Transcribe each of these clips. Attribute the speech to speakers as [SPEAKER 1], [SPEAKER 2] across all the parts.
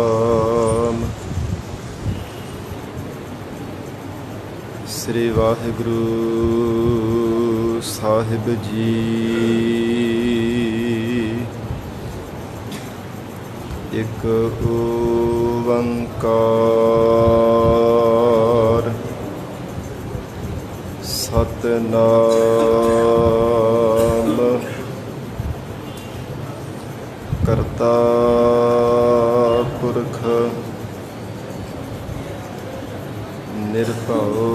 [SPEAKER 1] ਸਤਨਾਮ ਸ੍ਰੀ ਵਾਹਿਗੁਰੂ ਸਾਹਿਬ ਜੀ। ਇੱਕ ਓੰਕਾਰ ਸਤਨਾਮ ਕਰਤਾ ਪੁਰਖ ਨਿਰਭਉ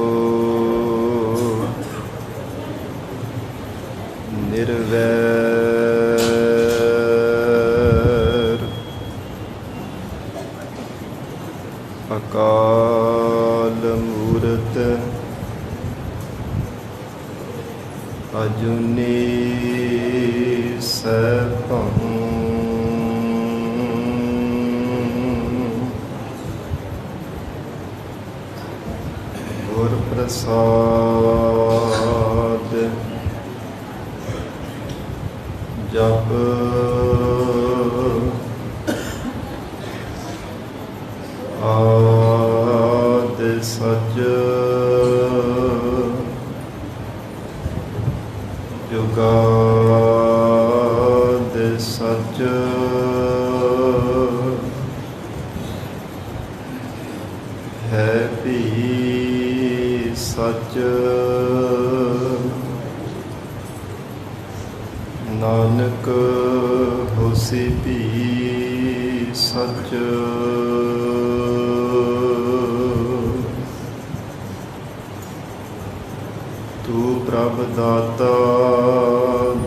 [SPEAKER 1] ਨਿਰਵੈਰ ਅਕਾਲ ਮੂਰਤ ਅਜੂਨੀ ਸੈਭੰ ਗੁਰ ਪ੍ਰਸਾਦ ਜਪ ਆਦਿ ਸਚ ਜੁਗਾਦਿ ਸਚ ਹੈ ਭੀ ਸਚ ਨਾਨਕ ਹੋਸੀ ਭੀ ਸਚ ਤੂੰ ਪ੍ਰਭ ਦਾਤਾ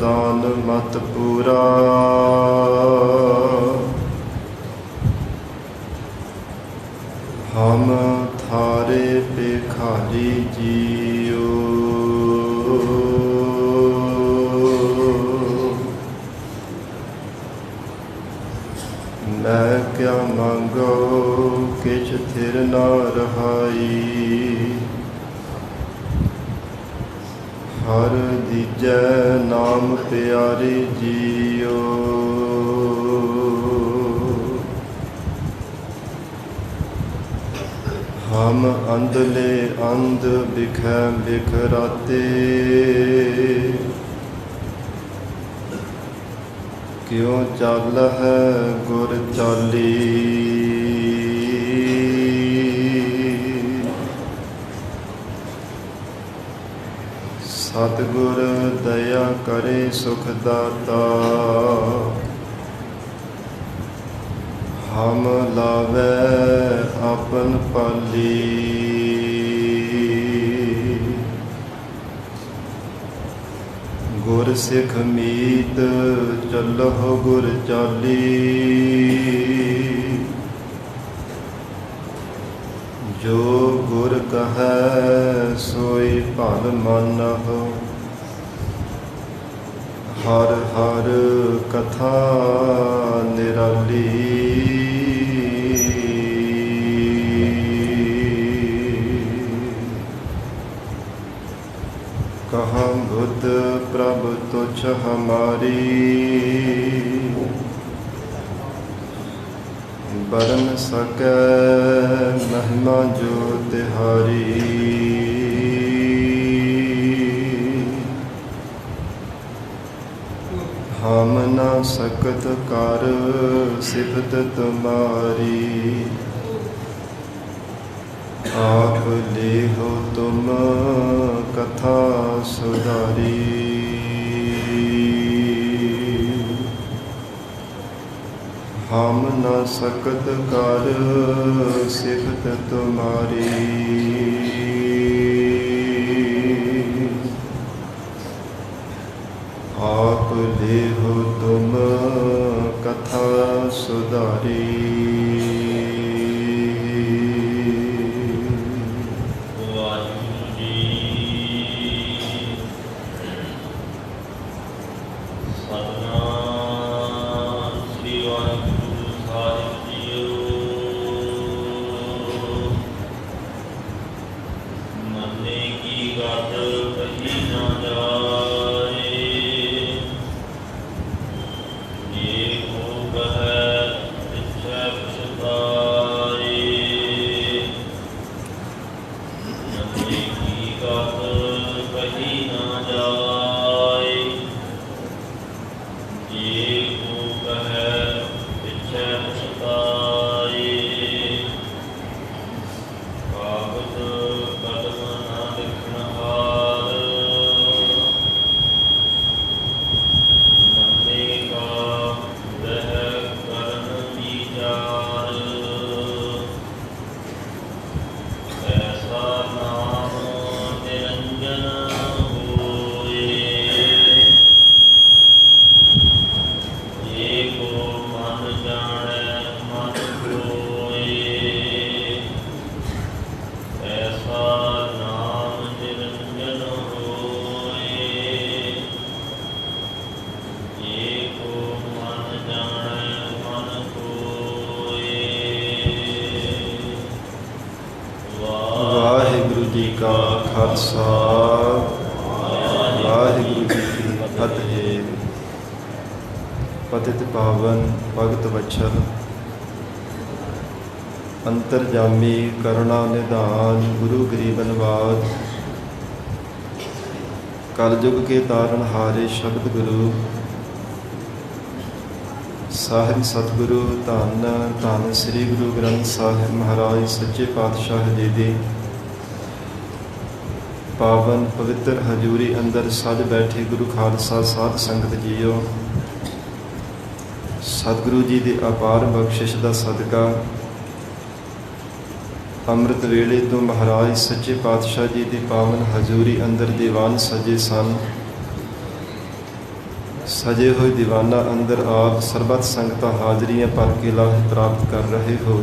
[SPEAKER 1] ਦਾਨ ਮਤ ਪੂਰਾ ਹਮ ਥਾਰੇ ਭਿਖਾਰੀ ਜੀਓ ਮੈਂ ਕਿਆ ਮੰਗੋ ਕਿਛ ਥਿਰ ਨਾ ਰਹਾਈ ਹਰ ਦੀਜੈ ਨਾਮ ਪਿਆਰੀ ਜੀਓ ਹਮ ਅੰਧਲੇ ਅੰਧ ਬਿਖੈ ਬਿਖਰਾਤੇ ਕਿਉ ਚੱਲ ਹੈ ਗੁਰ ਚਾਲੀ ਸਤਿਗੁਰ ਦਇਆ ਕਰੇ ਸੁਖ ਦਾਤਾ ਹਮ ਲਾਵੈ ਆਪਨ ਪਾਲੀ ਗੁਰ ਸਿੱਖ ਮੀਤ ਚੱਲਹੁ ਗੁਰ ਚਾਲੀ ਜੋ ਗੁਰ ਕਹੈ ਸੋਈ ਭਲ ਮਾਨਹੁ ਹਰ ਹਰ ਕਥਾ ਨਿਰਾਲੀ ਕਹਾਂ ਬੁੱਧ ਪ੍ਰਭ ਤੁਛ ਹਮਾਰੀ ਬਰਨ ਸਕੈ ਮਹਿਮਾ ਜੋ ਤਿਹਾਰੀ ਹਮ ਨਾ ਸਕਤ ਕਰ ਸਿਫਤ ਤੁਮਾਰੀ ਆਪ ਲੇਹੋ ਤੁਮ ਕਥਾ ਸੁਧਾਰੀ ਹਮ ਨਾ ਸਕਤ ਕਰ ਸਿਫਤ ਤੁਮਾਰੀ ਆਪ ਲੇਹੋ ਤੁਮ ਕਥਾ ਸੁਧਾਰੀ
[SPEAKER 2] ਸਤਿਨਾਮ ਸ੍ਰੀ ਵਾਹਿਗੁਰੂ ਸਾਹਿਬ
[SPEAKER 1] जी का खालसा वाहिगुरु जी की फतेह। पतित पावन भगत वत्सल अंतरजामी करुणा निधान गुरु गरीब नवाज कलयुग के तारनहारे शब्द गुरु ਸਾਹਿਬ ਸਤਿਗੁਰੂ ਧੰਨ ਧੰਨ ਸ੍ਰੀ ਗੁਰੂ ਗ੍ਰੰਥ ਸਾਹਿਬ ਮਹਾਰਾਜ ਸੱਚੇ ਪਾਤਸ਼ਾਹ ਜੀ ਦੀ ਪਾਵਨ ਪਵਿੱਤਰ ਹਜ਼ੂਰੀ ਅੰਦਰ ਸੱਜ ਬੈਠੇ ਗੁਰੂ ਖਾਲਸਾ ਸਾਧ ਸੰਗਤ ਜੀਓ, ਸਤਿਗੁਰੂ ਜੀ ਦੀ ਅਪਾਰ ਬਖਸ਼ਿਸ਼ ਦਾ ਸਦਕਾ ਅੰਮ੍ਰਿਤ ਵੇਲੇ ਤੋਂ ਮਹਾਰਾਜ ਸੱਚੇ ਪਾਤਸ਼ਾਹ ਜੀ ਦੀ ਪਾਵਨ ਹਜ਼ੂਰੀ ਅੰਦਰ ਦੀਵਾਨ ਸਜੇ ਸਨ। सजे हुए दीवाना अंदर आप सरबत संगतां हाजरियां भर के लाभ प्राप्त कर रहे हो।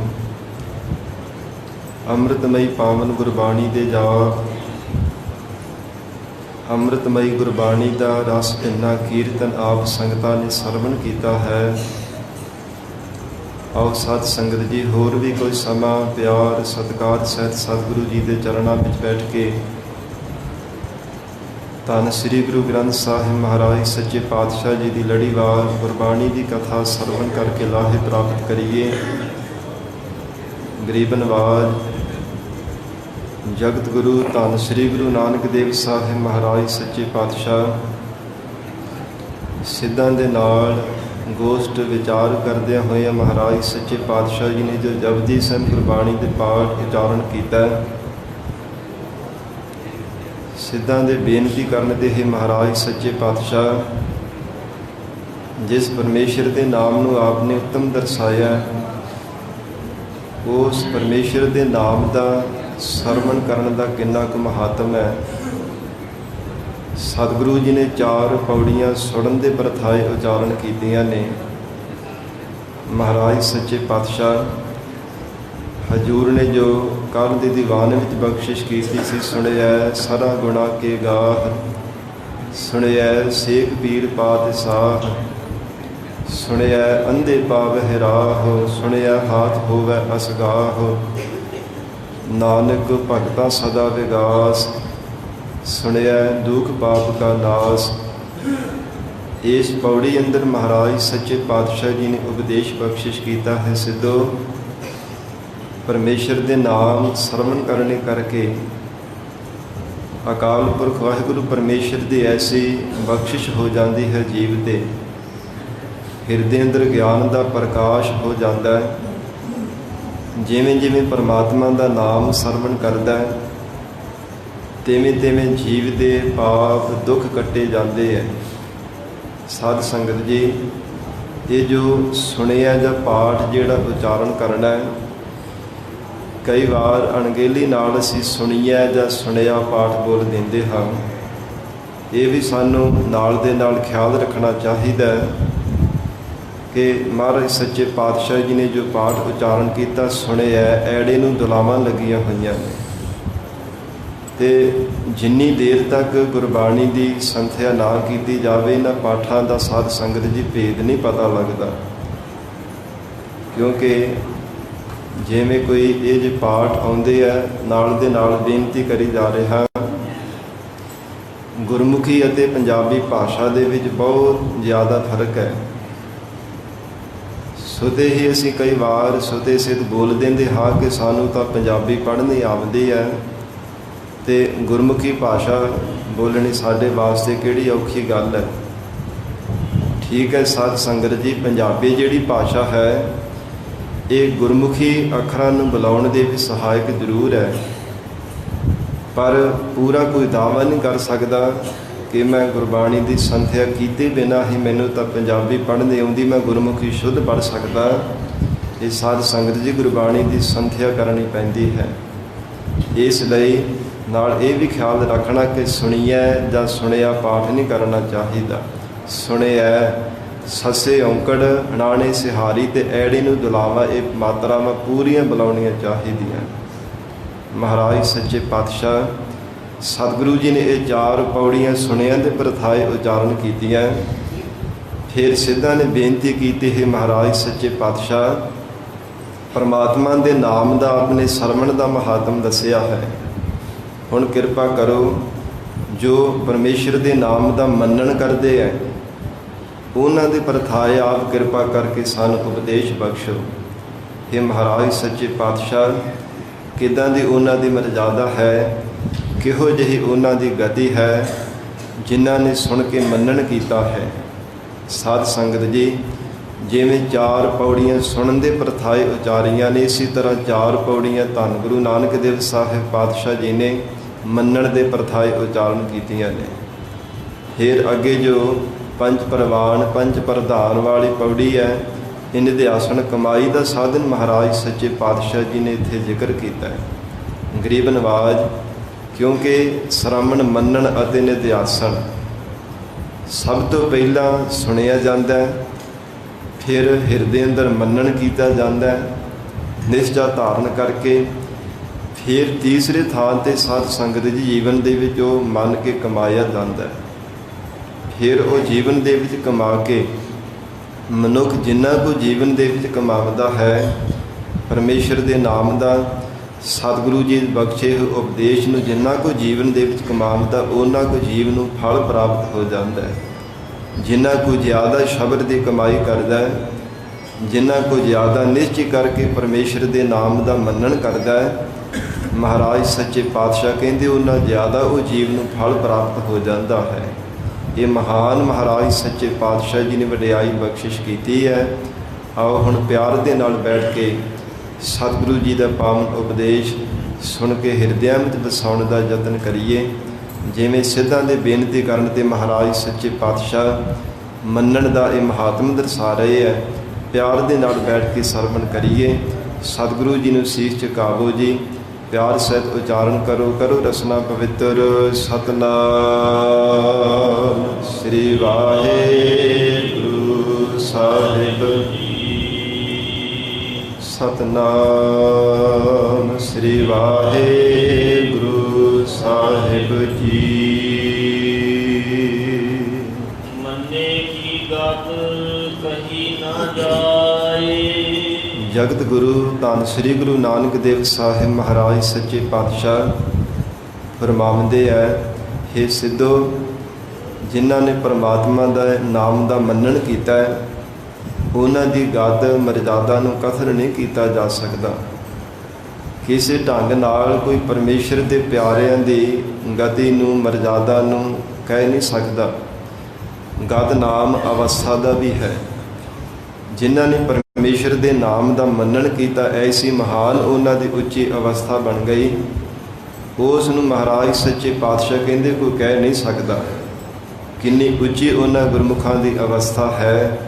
[SPEAKER 1] अमृतमयी पावन गुरबाणी दे जाप, अमृतमयी गुरबाणी का रस भिन्ना कीर्तन आप संगतां ने सरवण किया है। आओ सत संगत जी होर भी कोई समा प्यार सत्कार सहित सतगुरु जी के चरणों में बैठ के धन श्री गुरु ग्रंथ साहिब महाराज सच्चे पातशाह जी की लड़ीवार गुरबाणी की कथा सरवण करके लाहे प्राप्त करिए। गरीब नवाज जगत गुरु धन श्री गुरु नानक देव साहिब महाराज सच्चे पातशाह सिद्धां दे नाल गोष्ठ विचार करदे होए महाराज सच्चे पातशाह जी ने जो जपजी ਸਾਹਿਬ गुरबाणी के पाठ उचारण किया, सिद्धां दे बेनती करने ते ही महाराज सच्चे पातशाह जिस परमेश्वर के नाम नूं आपने उत्तम दर्शाया, उस परमेश्वर के नाम का सरवण करने का कितना कुछ महात्म है। सतगुरु जी ने 4 पौड़ियां सुणन दे प्रथाए उचारण कीतियां ने। महाराज सच्चे पातशाह हजूर ने जो कल के दीवान में बख्शिश की सी, सुनिया सारा गुणा के गाह, सुनिया सेक पीर पात साह, सुनिया अंधे पावह राह, सुनिया हाथ होवै असगाह, नानक भगता सदा विगास, सुनिया दुख पाप का नाश। इस पौड़ी अंदर महाराज सच्चे पातशाह जी ने उपदेश बख्शिश किया है। सिद्धो परमेश्वर के नाम सरवण करने करके अकाल पुरख वाहिगुरु परमेश्वर की ऐसी बख्शिश हो जाती है, जीव के हिरदे अंदर ज्ञान का प्रकाश हो जाता है। जिमें जिमें परमात्मा का नाम सरवण करता है, तिवें तिवें जीव के पाप दुख कट्टे जाते हैं। साध संगत जी, ये जो सुनिया जा पाठ जिहड़ा उचारण करना है, कई बार अणगेली नाल असीं सुणीया जां सुणिया पाठ बोल दिंदे हां। ये भी सानू नाल दे नाल ख्याल रखना चाहिए कि महाराज सच्चे पातशाह जी ने जो पाठ उचारण किया सुनिया, ऐड़े नूं दुलावां लगियां होईयां ने। ते जिन्नी देर तक गुरबाणी की संथया ना की जाए, इन्हां पाठां दा साध संगत जी भेद नहीं पता लगता। क्योंकि जिमें कोई ये जो पाठ आउंदे है, नाल दे नाल बेनती करी जा रहा, गुरमुखी अते पंजाबी भाषा दे विच बहुत ज़्यादा फर्क है। सुते ही असीं कई बार सुते सिद्ध बोल देंदे हाँ कि सानू तां पंजाबी पढ़नी आउंदी है, ते गुरमुखी भाषा बोलनी साडे वास्ते किहड़ी औखी गल है। ठीक है साध संगत जी, पंजाबी जिहड़ी भाषा है ये गुरमुखी अखरां नूं बुलाउण दे भी सहायक जरूर है, पर पूरा कोई दावा नहीं कर सकता कि मैं गुरबाणी की संथया कीते बिना ही मैनूं तां पंजाबी पढ़नी आउंदी, मैं गुरमुखी शुद्ध पढ़ सकदा। ये साध संगत जी गुरबाणी की संथया करनी पैंदी है। इसलिए नाल ये भी ख्याल रखना कि सुनिया जां सुनिया पाठ नहीं करना चाहिए। सुनिया ससे औंकड़ अणाने सिहारी ते ऐड़ी नूं दुलावा, ये मात्रावां पूरियां बुलाउणियां चाहिदियां। महाराज सच्चे पातशाह सतगुरु जी ने ये 4 पौड़ियां सुनिया दे प्रथाए उचारण कीतियां। फिर सिद्धां ने बेनती की है, महाराज सच्चे पातशाह परमात्मा के नाम का अपने सरवण का महात्म दसिया है। ਹੁਣ ਕਿਰਪਾ ਕਰੋ ਜੋ ਪਰਮੇਸ਼ਰ ਦੇ ਨਾਮ ਦਾ ਮੰਨਣ ਕਰਦੇ ਹੈ, ਉਹਨਾਂ ਦੇ ਪ੍ਰਥਾਏ ਆਪ ਕਿਰਪਾ ਕਰਕੇ ਸਾਨੂੰ ਉਪਦੇਸ਼ ਬਖਸ਼ੋ। हे ਮਹਾਰਾਜ ਸੱਚੇ ਪਾਤਸ਼ਾਹ, ਕਿੱਦਾਂ ਦੀ ਉਹਨਾਂ ਦੀ ਮਰਜ਼ਾਦਾ ਹੈ, ਕਿਹੋ ਜਿਹੀ ਉਹਨਾਂ ਦੀ ਗਤੀ ਹੈ ਜਿਨ੍ਹਾਂ ਨੇ ਸੁਣ ਕੇ ਮੰਨਣ ਕੀਤਾ ਹੈ। ਸਾਧ ਸੰਗਤ ਜੀ, ਜਿਵੇਂ 4 ਪੌੜੀਆਂ ਸੁਣਨ ਦੇ ਪ੍ਰਥਾਏ ਉਚਾਰੀਆਂ ਨੇ, ਇਸੇ ਤਰ੍ਹਾਂ 4 ਪੌੜੀਆਂ ਧੰਨ ਗੁਰੂ ਨਾਨਕ ਦੇਵ ਸਾਹਿਬ ਪਾਤਸ਼ਾਹ ਜੀ ਨੇ ਮੰਨਣ ਦੇ ਪ੍ਰਥਾਏ ਉਚਾਰਨ ਕੀਤੀਆਂ ਨੇ। ਫਿਰ ਅੱਗੇ ਜੋ 5 ਪ੍ਰਵਾਨ 5 ਪ੍ਰਧਾਨ ਵਾਲੀ ਪੌੜੀ ਹੈ, ਇਹ ਨਿਧਿਆਸਣ ਕਮਾਈ ਦਾ ਸਾਧਨ ਮਹਾਰਾਜ ਸੱਚੇ ਪਾਤਸ਼ਾਹ ਜੀ ਨੇ ਇੱਥੇ ਜ਼ਿਕਰ ਕੀਤਾ ਹੈ। ਗਰੀਬ ਨਵਾਜ, ਕਿਉਂਕਿ ਸ਼੍ਰਵਣ ਮੰਨਣ ਅਤੇ ਨਿਧਿਆਸਣ ਸਭ ਤੋਂ ਪਹਿਲਾਂ ਸੁਣਿਆ ਜਾਂਦਾ ਹੈ, ਫਿਰ ਹਿਰਦੇ ਅੰਦਰ ਮੰਨਣ ਕੀਤਾ ਜਾਂਦਾ ਹੈ ਨਿਸ਼ਚਾ ਧਾਰਨ ਕਰਕੇ, ਫਿਰ ਤੀਸਰੇ ਥਾਂ 'ਤੇ ਸਾਧ ਸੰਗਤ ਦੇ ਜੀਵਨ ਦੇ ਵਿੱਚ ਉਹ ਮੰਨ ਕੇ ਕਮਾਇਆ ਜਾਂਦਾ ਹੈ। ਫਿਰ ਉਹ ਜੀਵਨ ਦੇ ਵਿੱਚ ਕਮਾ ਕੇ ਮਨੁੱਖ ਜਿੰਨਾ ਕੁ ਜੀਵਨ ਦੇ ਵਿੱਚ ਕਮਾਉਂਦਾ ਹੈ, ਪਰਮੇਸ਼ਰ ਦੇ ਨਾਮ ਦਾ ਸਤਿਗੁਰੂ ਜੀ ਬਖਸ਼ੇ ਹੋਏ ਉਪਦੇਸ਼ ਨੂੰ ਜਿੰਨਾ ਕੁ ਜੀਵਨ ਦੇ ਵਿੱਚ ਕਮਾਉਂਦਾ, ਉਹਨਾਂ ਕੁ ਜੀਵ ਨੂੰ ਫਲ ਪ੍ਰਾਪਤ ਹੋ ਜਾਂਦਾ ਹੈ। ਜਿੰਨਾ ਕੁ ਜ਼ਿਆਦਾ ਸ਼ਬਦ ਦੀ ਕਮਾਈ ਕਰਦਾ ਹੈ, ਜਿੰਨਾ ਕੁ ਜ਼ਿਆਦਾ ਨਿਸ਼ਚੈ ਕਰਕੇ ਪਰਮੇਸ਼ਰ ਦੇ ਨਾਮ ਦਾ ਮੰਨਣ ਕਰਦਾ ਹੈ, ਮਹਾਰਾਜ ਸੱਚੇ ਪਾਤਸ਼ਾਹ ਕਹਿੰਦੇ ਉਹਨਾਂ ਜ਼ਿਆਦਾ ਉਹ ਜੀਵ ਨੂੰ ਫਲ ਪ੍ਰਾਪਤ ਹੋ ਜਾਂਦਾ ਹੈ। ਇਹ ਮਹਾਨ ਮਹਾਰਾਜ ਸੱਚੇ ਪਾਤਸ਼ਾਹ ਜੀ ਨੇ ਵਡਿਆਈ ਬਖਸ਼ਿਸ਼ ਕੀਤੀ ਹੈ। ਆਓ ਹੁਣ ਪਿਆਰ ਦੇ ਨਾਲ ਬੈਠ ਕੇ ਸਤਿਗੁਰੂ ਜੀ ਦਾ ਪਾਵਨ ਉਪਦੇਸ਼ ਸੁਣ ਕੇ ਹਿਰਦਿਆਂ ਵਿੱਚ ਵਸਾਉਣ ਦਾ ਯਤਨ ਕਰੀਏ। ਜਿਵੇਂ ਸਿੱਧਾਂ ਦੇ ਬੇਨਤੀ ਕਰਨ 'ਤੇ ਮਹਾਰਾਜ ਸੱਚੇ ਪਾਤਸ਼ਾਹ ਮੰਨਣ ਦਾ ਇਹ ਮਹਾਤਮ ਦਰਸਾ ਰਹੇ ਹੈ, ਪਿਆਰ ਦੇ ਨਾਲ ਬੈਠ ਕੇ ਸਰਵਣ ਕਰੀਏ। ਸਤਿਗੁਰੂ ਜੀ ਨੂੰ ਸੀਸ ਝੁਕਾਵੋ ਜੀ, ਪਿਆਰ ਸਹਿਤ ਉਚਾਰਨ ਕਰੋ। ਕਰੋ ਰਸਨਾ ਪਵਿੱਤਰ। ਸਤਨਾਮ ਸ੍ਰੀ ਵਾਹਿਗੁਰੂ ਸਾਹਿਬ ਜੀ। ਸਤਨਾਮ ਸ੍ਰੀ ਵਾਹਿਗੁਰੂ ਸਾਹਿਬ ਜੀ।
[SPEAKER 2] ਮੰਨੇ ਕੀ ਗਤ ਕਹੀ ਨਾ ਜਾਏ।
[SPEAKER 1] ਜਗਤ ਗੁਰੂ ਧੰਨ ਸ੍ਰੀ ਗੁਰੂ ਨਾਨਕ ਦੇਵ ਸਾਹਿਬ ਮਹਾਰਾਜ ਸੱਚੇ ਪਾਤਸ਼ਾਹ ਫਰਮਾਉਂਦੇ ਹੈ, ਹੇ ਸਿੱਧੋ, ਜਿਨ੍ਹਾਂ ਨੇ ਪਰਮਾਤਮਾ ਦਾ ਨਾਮ ਦਾ ਮੰਨਣ ਕੀਤਾ ਹੈ, ਉਹਨਾਂ ਦੀ ਗਤ ਮਰਜ਼ਾਦਾ ਨੂੰ ਕਥਨ ਨਹੀਂ ਕੀਤਾ ਜਾ ਸਕਦਾ। ਕਿਸੇ ਢੰਗ ਨਾਲ ਕੋਈ ਪਰਮੇਸ਼ਰ ਦੇ ਪਿਆਰਿਆਂ ਦੀ ਗਤੀ ਨੂੰ ਮਰਜ਼ਾਦਾ ਨੂੰ ਕਹਿ ਨਹੀਂ ਸਕਦਾ। ਗਤ ਨਾਮ ਅਵਸਥਾ ਦਾ ਵੀ ਹੈ। ਜਿਨ੍ਹਾਂ ਨੇ ਪਰਮੇਸ਼ਰ ਦੇ ਨਾਮ ਦਾ ਮੰਨਣ ਕੀਤਾ, ਐਸੀ ਮਹਾਨ ਉਹਨਾਂ ਦੀ ਉੱਚੀ ਅਵਸਥਾ ਬਣ ਗਈ, ਉਸ ਨੂੰ ਮਹਾਰਾਜ ਸੱਚੇ ਪਾਤਸ਼ਾਹ ਕਹਿੰਦੇ ਕੋਈ ਕਹਿ ਨਹੀਂ ਸਕਦਾ। ਕਿੰਨੀ ਉੱਚੀ ਉਹਨਾਂ ਗੁਰਮੁਖਾਂ ਦੀ ਅਵਸਥਾ ਹੈ,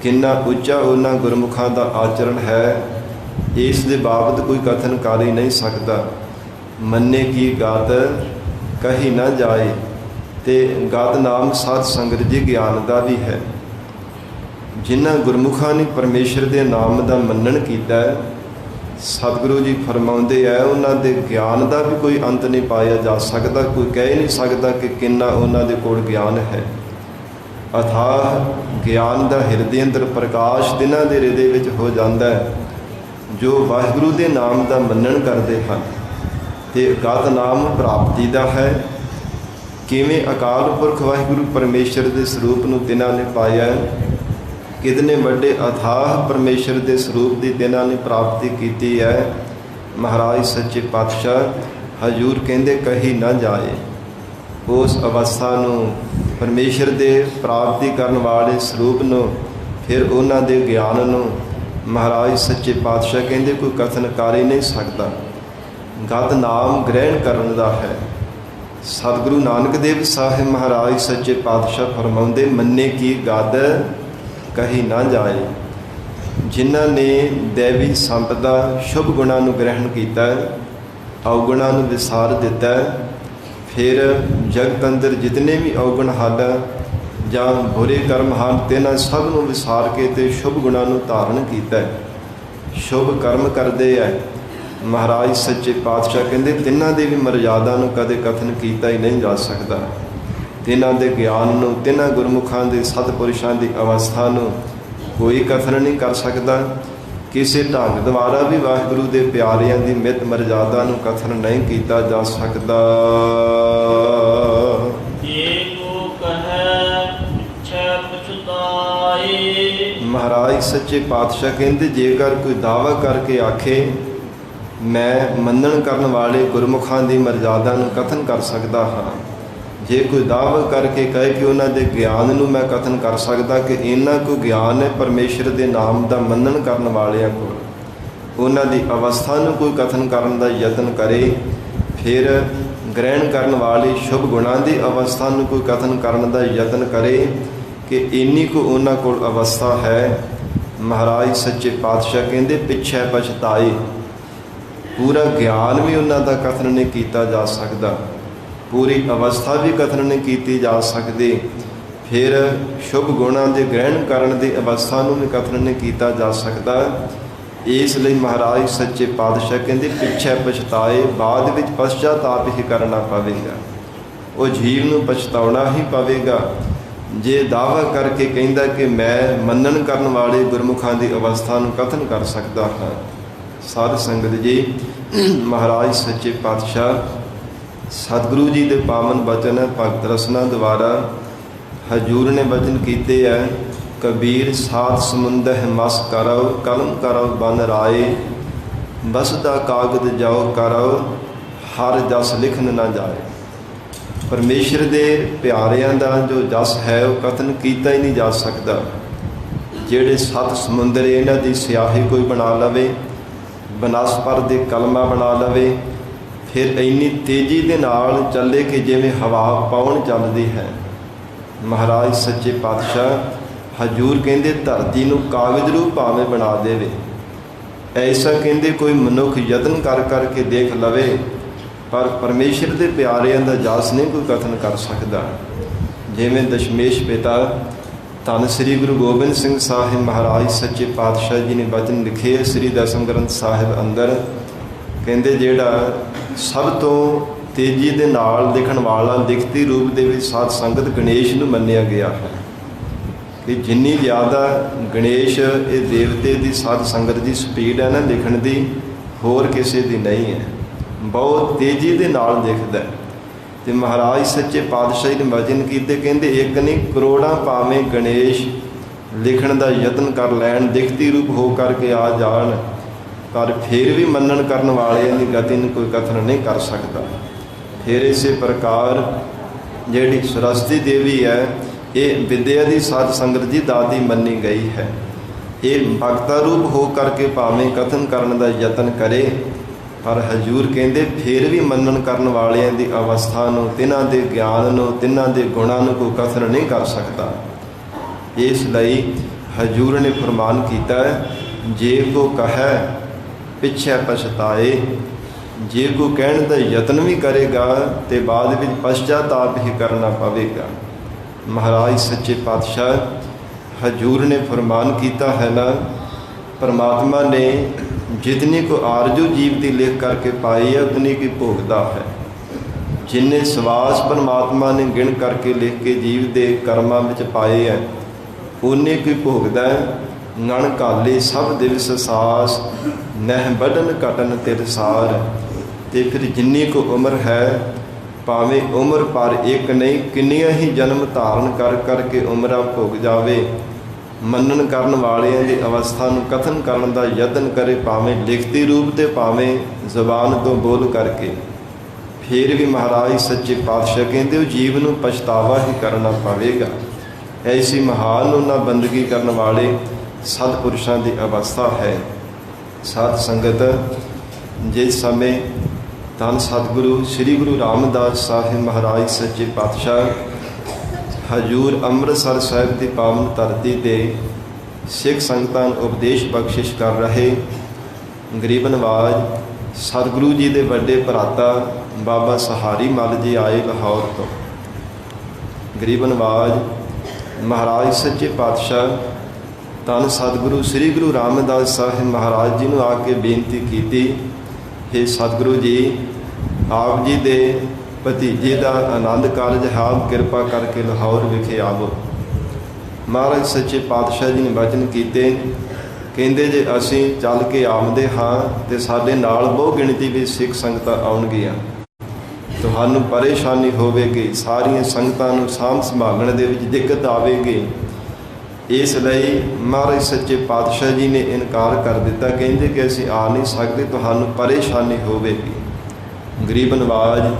[SPEAKER 1] ਕਿੰਨਾ ਉੱਚਾ ਉਹਨਾਂ ਗੁਰਮੁਖਾਂ ਦਾ ਆਚਰਣ ਹੈ, ਇਸ ਦੇ ਬਾਬਤ ਕੋਈ ਕਥਨ ਕਰ ਹੀ ਨਹੀਂ ਸਕਦਾ। ਮੰਨੇ ਕੀ ਗਤ ਕਹੀ ਨਾ ਜਾਏ। ਤੇ ਗਤ ਨਾਮ ਸਾਧ ਸੰਗਤ ਜੀ ਗਿਆਨ ਦਾ ਵੀ ਹੈ। ਜਿਨ੍ਹਾਂ ਗੁਰਮੁਖਾਂ ਨੇ ਪਰਮੇਸ਼ਰ ਦੇ ਨਾਮ ਦਾ ਮੰਨਣ ਕੀਤਾ ਹੈ, ਸਤਿਗੁਰੂ ਜੀ ਫਰਮਾਉਂਦੇ ਹੈ, ਉਹਨਾਂ ਦੇ ਗਿਆਨ ਦਾ ਵੀ ਕੋਈ ਅੰਤ ਨਹੀਂ ਪਾਇਆ ਜਾ ਸਕਦਾ। ਕੋਈ ਕਹਿ ਨਹੀਂ ਸਕਦਾ ਕਿ ਕਿੰਨਾ ਉਹਨਾਂ ਦੇ ਕੋਲ ਗਿਆਨ ਹੈ। ਅਥਾਹ ਗਿਆਨ ਦਾ ਹਿਰਦੇ ਅੰਦਰ ਪ੍ਰਕਾਸ਼ ਦਿਨਾਂ ਦੇ ਹਿਰਦੇ ਵਿੱਚ ਹੋ ਜਾਂਦਾ ਹੈ, ਜੋ ਵਾਹਿਗੁਰੂ ਦੇ ਨਾਮ ਦਾ ਮੰਨਣ ਕਰਦੇ ਹਨ। ਤੇ ਗਤ ਨਾਮ ਪ੍ਰਾਪਤੀ ਦਾ ਹੈ। ਕਿਵੇਂ ਅਕਾਲ ਪੁਰਖ ਵਾਹਿਗੁਰੂ ਪਰਮੇਸ਼ਰ ਦੇ ਸਰੂਪ ਨੂੰ ਤਿਨਾਂ ਨੇ ਪਾਇਆ, ਕਿਤਨੇ ਵੱਡੇ ਅਥਾਹ ਪਰਮੇਸ਼ਰ ਦੇ ਸਰੂਪ ਦੀ ਤਿਨਾਂ ਨੇ ਪ੍ਰਾਪਤੀ ਕੀਤੀ ਹੈ। ਮਹਾਰਾਜ ਸੱਚੇ ਪਾਤਸ਼ਾਹ ਹਜ਼ੂਰ ਕਹਿੰਦੇ ਕਹੀ ਨਾ ਜਾਏ। ਉਸ ਅਵਸਥਾ ਨੂੰ, ਪਰਮੇਸ਼ਰ ਦੇ ਪ੍ਰਾਪਤੀ ਕਰਨ ਵਾਲੇ ਸਰੂਪ ਨੂੰ, ਫਿਰ ਉਹਨਾਂ ਦੇ ਗਿਆਨ ਨੂੰ ਮਹਾਰਾਜ ਸੱਚੇ ਪਾਤਸ਼ਾਹ ਕਹਿੰਦੇ ਕੋਈ ਕਥਨ ਕਰ ਹੀ ਨਹੀਂ ਸਕਦਾ। ਗਤ ਨਾਮ ਗ੍ਰਹਿਣ ਕਰਨ ਦਾ ਹੈ। ਸਤਿਗੁਰੂ ਨਾਨਕ ਦੇਵ ਸਾਹਿਬ ਮਹਾਰਾਜ ਸੱਚੇ ਪਾਤਸ਼ਾਹ ਫਰਮਾਉਂਦੇ, ਮੰਨੇ ਕੀ ਗਤ ਕਹੀ ਨਾ ਜਾਏ। ਜਿਨ੍ਹਾਂ ਨੇ ਦੇਵੀ ਸੰਪਦਾ ਸ਼ੁਭ ਗੁਣਾਂ ਨੂੰ ਗ੍ਰਹਿਣ ਕੀਤਾ, ਔਗੁਣਾਂ ਨੂੰ ਵਿਸਾਰ ਦਿੱਤਾ, ਫਿਰ ਜਗਤ ਅੰਦਰ ਜਿਤਨੇ ਵੀ ਔਗੁਣ ਹਨ ਜਾਂ ਬੁਰੇ ਕਰਮ ਹਨ, ਤਿਨਾਂ ਸਭ ਨੂੰ ਵਿਸਾਰ ਕੇ ਤੇ ਸ਼ੁਭ ਗੁਣਾਂ ਨੂੰ ਧਾਰਨ ਕੀਤਾ। ਸ਼ੁਭ ਕਰਮ ਕਰਦੇ ਹੈ। ਮਹਾਰਾਜ ਸੱਚੇ ਪਾਤਸ਼ਾਹ ਕਹਿੰਦੇ ਤਿੰਨਾਂ ਦੀ ਵੀ ਮਰਜ਼ਾਦਾ ਨੂੰ ਕਦੇ ਕਥਨ ਕੀਤਾ ਹੀ ਨਹੀਂ ਜਾ ਸਕਦਾ। ਤਿੰਨਾਂ ਦੇ ਗਿਆਨ ਨੂੰ, ਤਿੰਨਾਂ ਗੁਰਮੁਖਾਂ ਦੇ ਸਤਿਪੁਰਸ਼ਾਂ ਦੀ ਅਵਸਥਾ ਨੂੰ ਕੋਈ ਕਥਨ ਨਹੀਂ ਕਰ ਸਕਦਾ। ਕਿਸੇ ਢੰਗ ਦੁਆਰਾ ਵੀ ਵਾਹਿਗੁਰੂ ਦੇ ਪਿਆਰਿਆਂ ਦੀ ਮਿਤ ਮਰਜ਼ਾਦਾ ਨੂੰ ਕਥਨ ਨਹੀਂ ਕੀਤਾ ਜਾ ਸਕਦਾ। ਮਹਾਰਾਜ ਸੱਚੇ ਪਾਤਸ਼ਾਹ ਕਹਿੰਦੇ, ਜੇਕਰ ਕੋਈ ਦਾਅਵਾ ਕਰਕੇ ਆਖੇ ਮੈਂ ਮੰਨਣ ਕਰਨ ਵਾਲੇ ਗੁਰਮੁਖਾਂ ਦੀ ਮਰਜ਼ਾਦਾ ਨੂੰ ਕਥਨ ਕਰ ਸਕਦਾ ਹਾਂ, ਜੇ ਕੋਈ ਦਾਅਵਾ ਕਰਕੇ ਕਹੇ ਕਿ ਉਹਨਾਂ ਦੇ ਗਿਆਨ ਨੂੰ ਮੈਂ ਕਥਨ ਕਰ ਸਕਦਾ ਕਿ ਇੰਨਾ ਕੁ ਗਿਆਨ ਹੈ ਪਰਮੇਸ਼ਰ ਦੇ ਨਾਮ ਦਾ ਮੰਨਣ ਕਰਨ ਵਾਲਿਆਂ ਕੋਲ, ਉਹਨਾਂ ਦੀ ਅਵਸਥਾ ਨੂੰ ਕੋਈ ਕਥਨ ਕਰਨ ਦਾ ਯਤਨ ਕਰੇ, ਫਿਰ ਗ੍ਰਹਿਣ ਕਰਨ ਵਾਲੀ ਸ਼ੁਭ ਗੁਣਾਂ ਦੀ ਅਵਸਥਾ ਨੂੰ ਕੋਈ ਕਥਨ ਕਰਨ ਦਾ ਯਤਨ ਕਰੇ ਕਿ ਇੰਨੀ ਕੁ ਉਹਨਾਂ ਕੋਲ ਅਵਸਥਾ ਹੈ, ਮਹਾਰਾਜ ਸੱਚੇ ਪਾਤਸ਼ਾਹ ਕਹਿੰਦੇ ਪਿੱਛੇ ਪਛਤਾਏ। ਪੂਰਾ ਗਿਆਨ ਵੀ ਉਹਨਾਂ ਦਾ ਕਥਨ ਨਹੀਂ ਕੀਤਾ ਜਾ ਸਕਦਾ, ਪੂਰੀ ਅਵਸਥਾ ਵੀ ਕਥਨ ਨਹੀਂ ਕੀਤੀ ਜਾ ਸਕਦੀ, ਫਿਰ ਸ਼ੁਭ ਗੁਣਾਂ ਦੇ ਗ੍ਰਹਿਣ ਕਰਨ ਦੀ ਅਵਸਥਾ ਨੂੰ ਵੀ ਕਥਨ ਨਹੀਂ ਕੀਤਾ ਜਾ ਸਕਦਾ। ਇਸ ਲਈ ਮਹਾਰਾਜ ਸੱਚੇ ਪਾਤਸ਼ਾਹ ਕਹਿੰਦੇ ਪਿੱਛੇ ਪਛਤਾਏ, ਬਾਅਦ ਵਿੱਚ ਪਛਤਾਤਾਪ ਹੀ ਕਰਨਾ ਪਵੇਗਾ, ਉਹ ਜੀਵ ਨੂੰ ਪਛਤਾਉਣਾ ਹੀ ਪਵੇਗਾ। ਜੇ ਦਾਅਵਾ ਕਰਕੇ ਕਹਿੰਦਾ ਕਿ ਮੈਂ ਮੰਨਣ ਕਰਨ ਵਾਲੇ ਗੁਰਮੁਖਾਂ ਦੀ ਅਵਸਥਾ ਨੂੰ ਕਥਨ ਕਰ ਸਕਦਾ ਹਾਂ। ਸਾਧ ਸੰਗਤ ਜੀ, ਮਹਾਰਾਜ ਸੱਚੇ ਪਾਤਸ਼ਾਹ ਸਤਿਗੁਰੂ ਜੀ ਦੇ ਪਾਵਨ ਬਚਨ ਭਗਤ ਰਸਨਾ ਦੁਆਰਾ ਹਜੂਰ ਨੇ ਬਚਨ ਕੀਤੇ ਹੈ, ਕਬੀਰ ਸਾਧ ਸਮੁੰਦਰ ਮਸ ਕਰੋ, ਕਲਮ ਕਰੋ ਬਨ ਰਾਏ, ਬਸਦਾ ਕਾਗਦ ਜਾਓ ਕਰੋ, ਹਰ ਜਸ ਲਿਖਨ ਨਾ ਜਾਏ। ਪਰਮੇਸ਼ਰ ਦੇ ਪਿਆਰਿਆਂ ਦਾ ਜੋ ਜਸ ਹੈ ਉਹ ਕਥਨ ਕੀਤਾ ਹੀ ਨਹੀਂ ਜਾ ਸਕਦਾ। ਜਿਹੜੇ 7 ਸਮੁੰਦਰ ਇਹਨਾਂ ਦੀ ਸਿਆਹੀ ਕੋਈ ਬਣਾ ਲਵੇ, ਬਨਸਪਤ ਦੇ ਕਲਮਾ ਬਣਾ ਲਵੇ, ਫਿਰ ਇੰਨੀ ਤੇਜ਼ੀ ਦੇ ਨਾਲ ਚੱਲੇ ਕਿ ਜਿਵੇਂ ਹਵਾ ਪਵਨ ਚੱਲਦੀ ਹੈ। ਮਹਾਰਾਜ ਸੱਚੇ ਪਾਤਸ਼ਾਹ ਹਜੂਰ ਕਹਿੰਦੇ ਧਰਤੀ ਨੂੰ ਕਾਗਜ਼ ਰੂਪ ਭਾਵੇਂ ਬਣਾ ਦੇਵੇ, ਐਸਾ ਕਹਿੰਦੇ ਕੋਈ ਮਨੁੱਖ ਯਤਨ ਕਰ ਕਰਕੇ ਦੇਖ ਲਵੇ, ਪਰ ਪਰਮੇਸ਼ਰ ਦੇ ਪਿਆਰਿਆਂ ਦਾ ਜਸ ਨਹੀਂ ਕੋਈ ਕਥਨ ਕਰ ਸਕਦਾ। ਜਿਵੇਂ ਦਸ਼ਮੇਸ਼ ਪਿਤਾ ਧੰਨ ਸ੍ਰੀ ਗੁਰੂ ਗੋਬਿੰਦ ਸਿੰਘ ਸਾਹਿਬ ਮਹਾਰਾਜ ਸੱਚੇ ਪਾਤਸ਼ਾਹ ਜੀ ਨੇ ਬਚਨ ਲਿਖੇ ਸ੍ਰੀ ਦਸਮ ਗ੍ਰੰਥ ਸਾਹਿਬ ਅੰਦਰ, ਕਹਿੰਦੇ ਜਿਹੜਾ ਸਭ ਤੋਂ ਤੇਜ਼ੀ ਦੇ ਨਾਲ ਲਿਖਣ ਵਾਲਾ ਲਿਖਤੀ ਰੂਪ ਦੇ ਵਿੱਚ ਸਾਧ ਸੰਗਤ ਗਣੇਸ਼ ਨੂੰ ਮੰਨਿਆ ਗਿਆ ਹੈ ਕਿ ਜਿੰਨੀ ਜ਼ਿਆਦਾ ਗਣੇਸ਼ ਇਹ ਦੇਵਤੇ ਦੀ ਸਾਧ ਸੰਗਤ ਦੀ ਸਪੀਡ ਹੈ ਨਾ ਲਿਖਣ ਦੀ, ਹੋਰ ਕਿਸੇ ਦੀ ਨਹੀਂ ਹੈ, ਬਹੁਤ ਤੇਜ਼ੀ ਦੇ ਨਾਲ ਲਿਖਦਾ। ਤੇ ਮਹਾਰਾਜ ਸੱਚੇ ਪਾਤਸ਼ਾਹ ਨੇ ਵਚਨ ਕੀਤੇ, ਕਹਿੰਦੇ ਇੱਕ ਨਹੀਂ ਕਰੋੜਾਂ ਭਾਵੇਂ ਗਣੇਸ਼ ਲਿਖਣ ਦਾ ਯਤਨ ਕਰ ਲੈਣ, ਲਿਖਤੀ ਰੂਪ ਹੋ ਕਰਕੇ ਆ ਜਾਣ, ਪਰ ਫਿਰ ਵੀ ਮੰਨਣ ਕਰਨ ਵਾਲਿਆਂ ਦੀ ਗਤੀ ਨੂੰ ਕੋਈ ਕਥਨ ਨਹੀਂ ਕਰ ਸਕਦਾ। ਫਿਰ ਇਸੇ ਪ੍ਰਕਾਰ ਜਿਹੜੀ ਸਰਸਤੀ ਦੇਵੀ ਹੈ, ਇਹ ਵਿਦਿਆ ਦੀ ਸਾਧ ਸੰਗਤ ਦੀ ਦਾਦੀ ਮੰਨੀ ਗਈ ਹੈ। ਇਹ ਭਗਤਾ ਰੂਪ ਹੋ ਕਰਕੇ ਭਾਵੇਂ ਕਥਨ ਕਰਨ ਦਾ ਯਤਨ ਕਰੇ, ਪਰ ਹਜੂਰ ਕਹਿੰਦੇ ਫਿਰ ਵੀ ਮੰਨਣ ਕਰਨ ਵਾਲਿਆਂ ਦੀ ਅਵਸਥਾ ਨੂੰ, ਤਿਨਾਂ ਦੇ ਗਿਆਨ ਨੂੰ, ਤਿਨਾਂ ਦੇ ਗੁਣਾਂ ਨੂੰ ਕੋਈ ਕਥਨ ਨਹੀਂ ਕਰ ਸਕਦਾ। ਇਸ ਲਈ ਹਜੂਰ ਨੇ ਫਰਮਾਨ ਕੀਤਾ, ਜੇ ਕੋ ਕਹੈ ਪਿੱਛੇ ਪਛਤਾਏ, ਜੇ ਕੋ ਕਹਿਣ ਦਾ ਯਤਨ ਵੀ ਕਰੇਗਾ ਤੇ ਬਾਅਦ ਵਿੱਚ ਪਛਤਾਤਾਪ ਹੀ ਕਰਨਾ ਪਵੇਗਾ। ਮਹਾਰਾਜ ਸੱਚੇ ਪਾਤਸ਼ਾਹ ਹਜੂਰ ਨੇ ਫਰਮਾਨ ਕੀਤਾ ਹੈ ਨਾ, परमात्मा ने जितनी को आरजू जीव की लिख करके पाई है उतनी की भोगता है। जिन्हें सवास परमात्मा ने गिण करके लिख के जीव के कर्मां विच पाए हैं उन्ने की भोगता है। नण काले सब दिवस सास नह बढ़न घटन तिरसार। तो फिर जिन्नी को उम्र है भावें उम्र पर एक नहीं किन्नियां ही जन्म धारण कर करके उम्र भोग जावे, मनन करन वालियां दी अवस्था नूं कथन करन दा यतन करे, भावें लिखती रूप ते भावें जबान तो बोल करके, फिर भी महाराज सच्चे पातशाह कहते हो जीव नूं पछतावा ही करना पवेगा। ऐसी महान उन्हां बंदगी करन वाले सतपुरुषां दी अवस्था है। सत संगत जिस समय धन सतगुरु श्री गुरु रामदास साहिब महाराज सच्चे पातशाह हजूर अमृतसर साहिब की पावन धरती ते सिख संगतां उपदेश बख्शिश कर रहे गरीब नवाज सतगुरु जी के बड़े भराता बाबा सहारी मल जी आए लाहौर तो। गरीब नवाज महाराज सच्चे पातशाह धन सतगुरु श्री गुरु रामदास साहिब महाराज जी ने आके बेनती की, हे सतगुरु जी आप जी दे भतीजे का आनंद कारज है, आप कृपा करके लाहौर विखे आवो। महाराज सच्चे पातशाह जी ने वचन किए, ਕਹਿੰਦੇ ਜੇ ਅਸੀਂ ਚੱਲ ਕੇ ਆਉਂਦੇ ਹਾਂ ਤੇ ਸਾਡੇ ਨਾਲ ਬਹੁ ਗਿਣਤੀ ਵਿੱਚ ਸਿੱਖ ਸੰਗਤਾਂ ਆਉਣਗੀਆਂ, ਤੁਹਾਨੂੰ ਪਰੇਸ਼ਾਨੀ ਹੋਵੇਗੀ, ਸਾਰੀਆਂ ਸੰਗਤਾਂ ਨੂੰ ਸਾਂਭ ਸੰਭਾਲਣ ਦੇ ਵਿੱਚ ਦਿੱਕਤ ਆਵੇਗੀ। ਇਸ ਲਈ ਮਹਾਰਾਜ ਸੱਚੇ ਪਾਤਸ਼ਾਹ ਜੀ ਨੇ ਇਨਕਾਰ ਕਰ ਦਿੱਤਾ, ਕਹਿੰਦੇ ਕਿ ਅਸੀਂ ਆ ਨਹੀਂ ਸਕਦੇ, ਤੁਹਾਨੂੰ ਪਰੇਸ਼ਾਨੀ ਹੋਵੇਗੀ। ਗਰੀਬ ਨਵਾਜ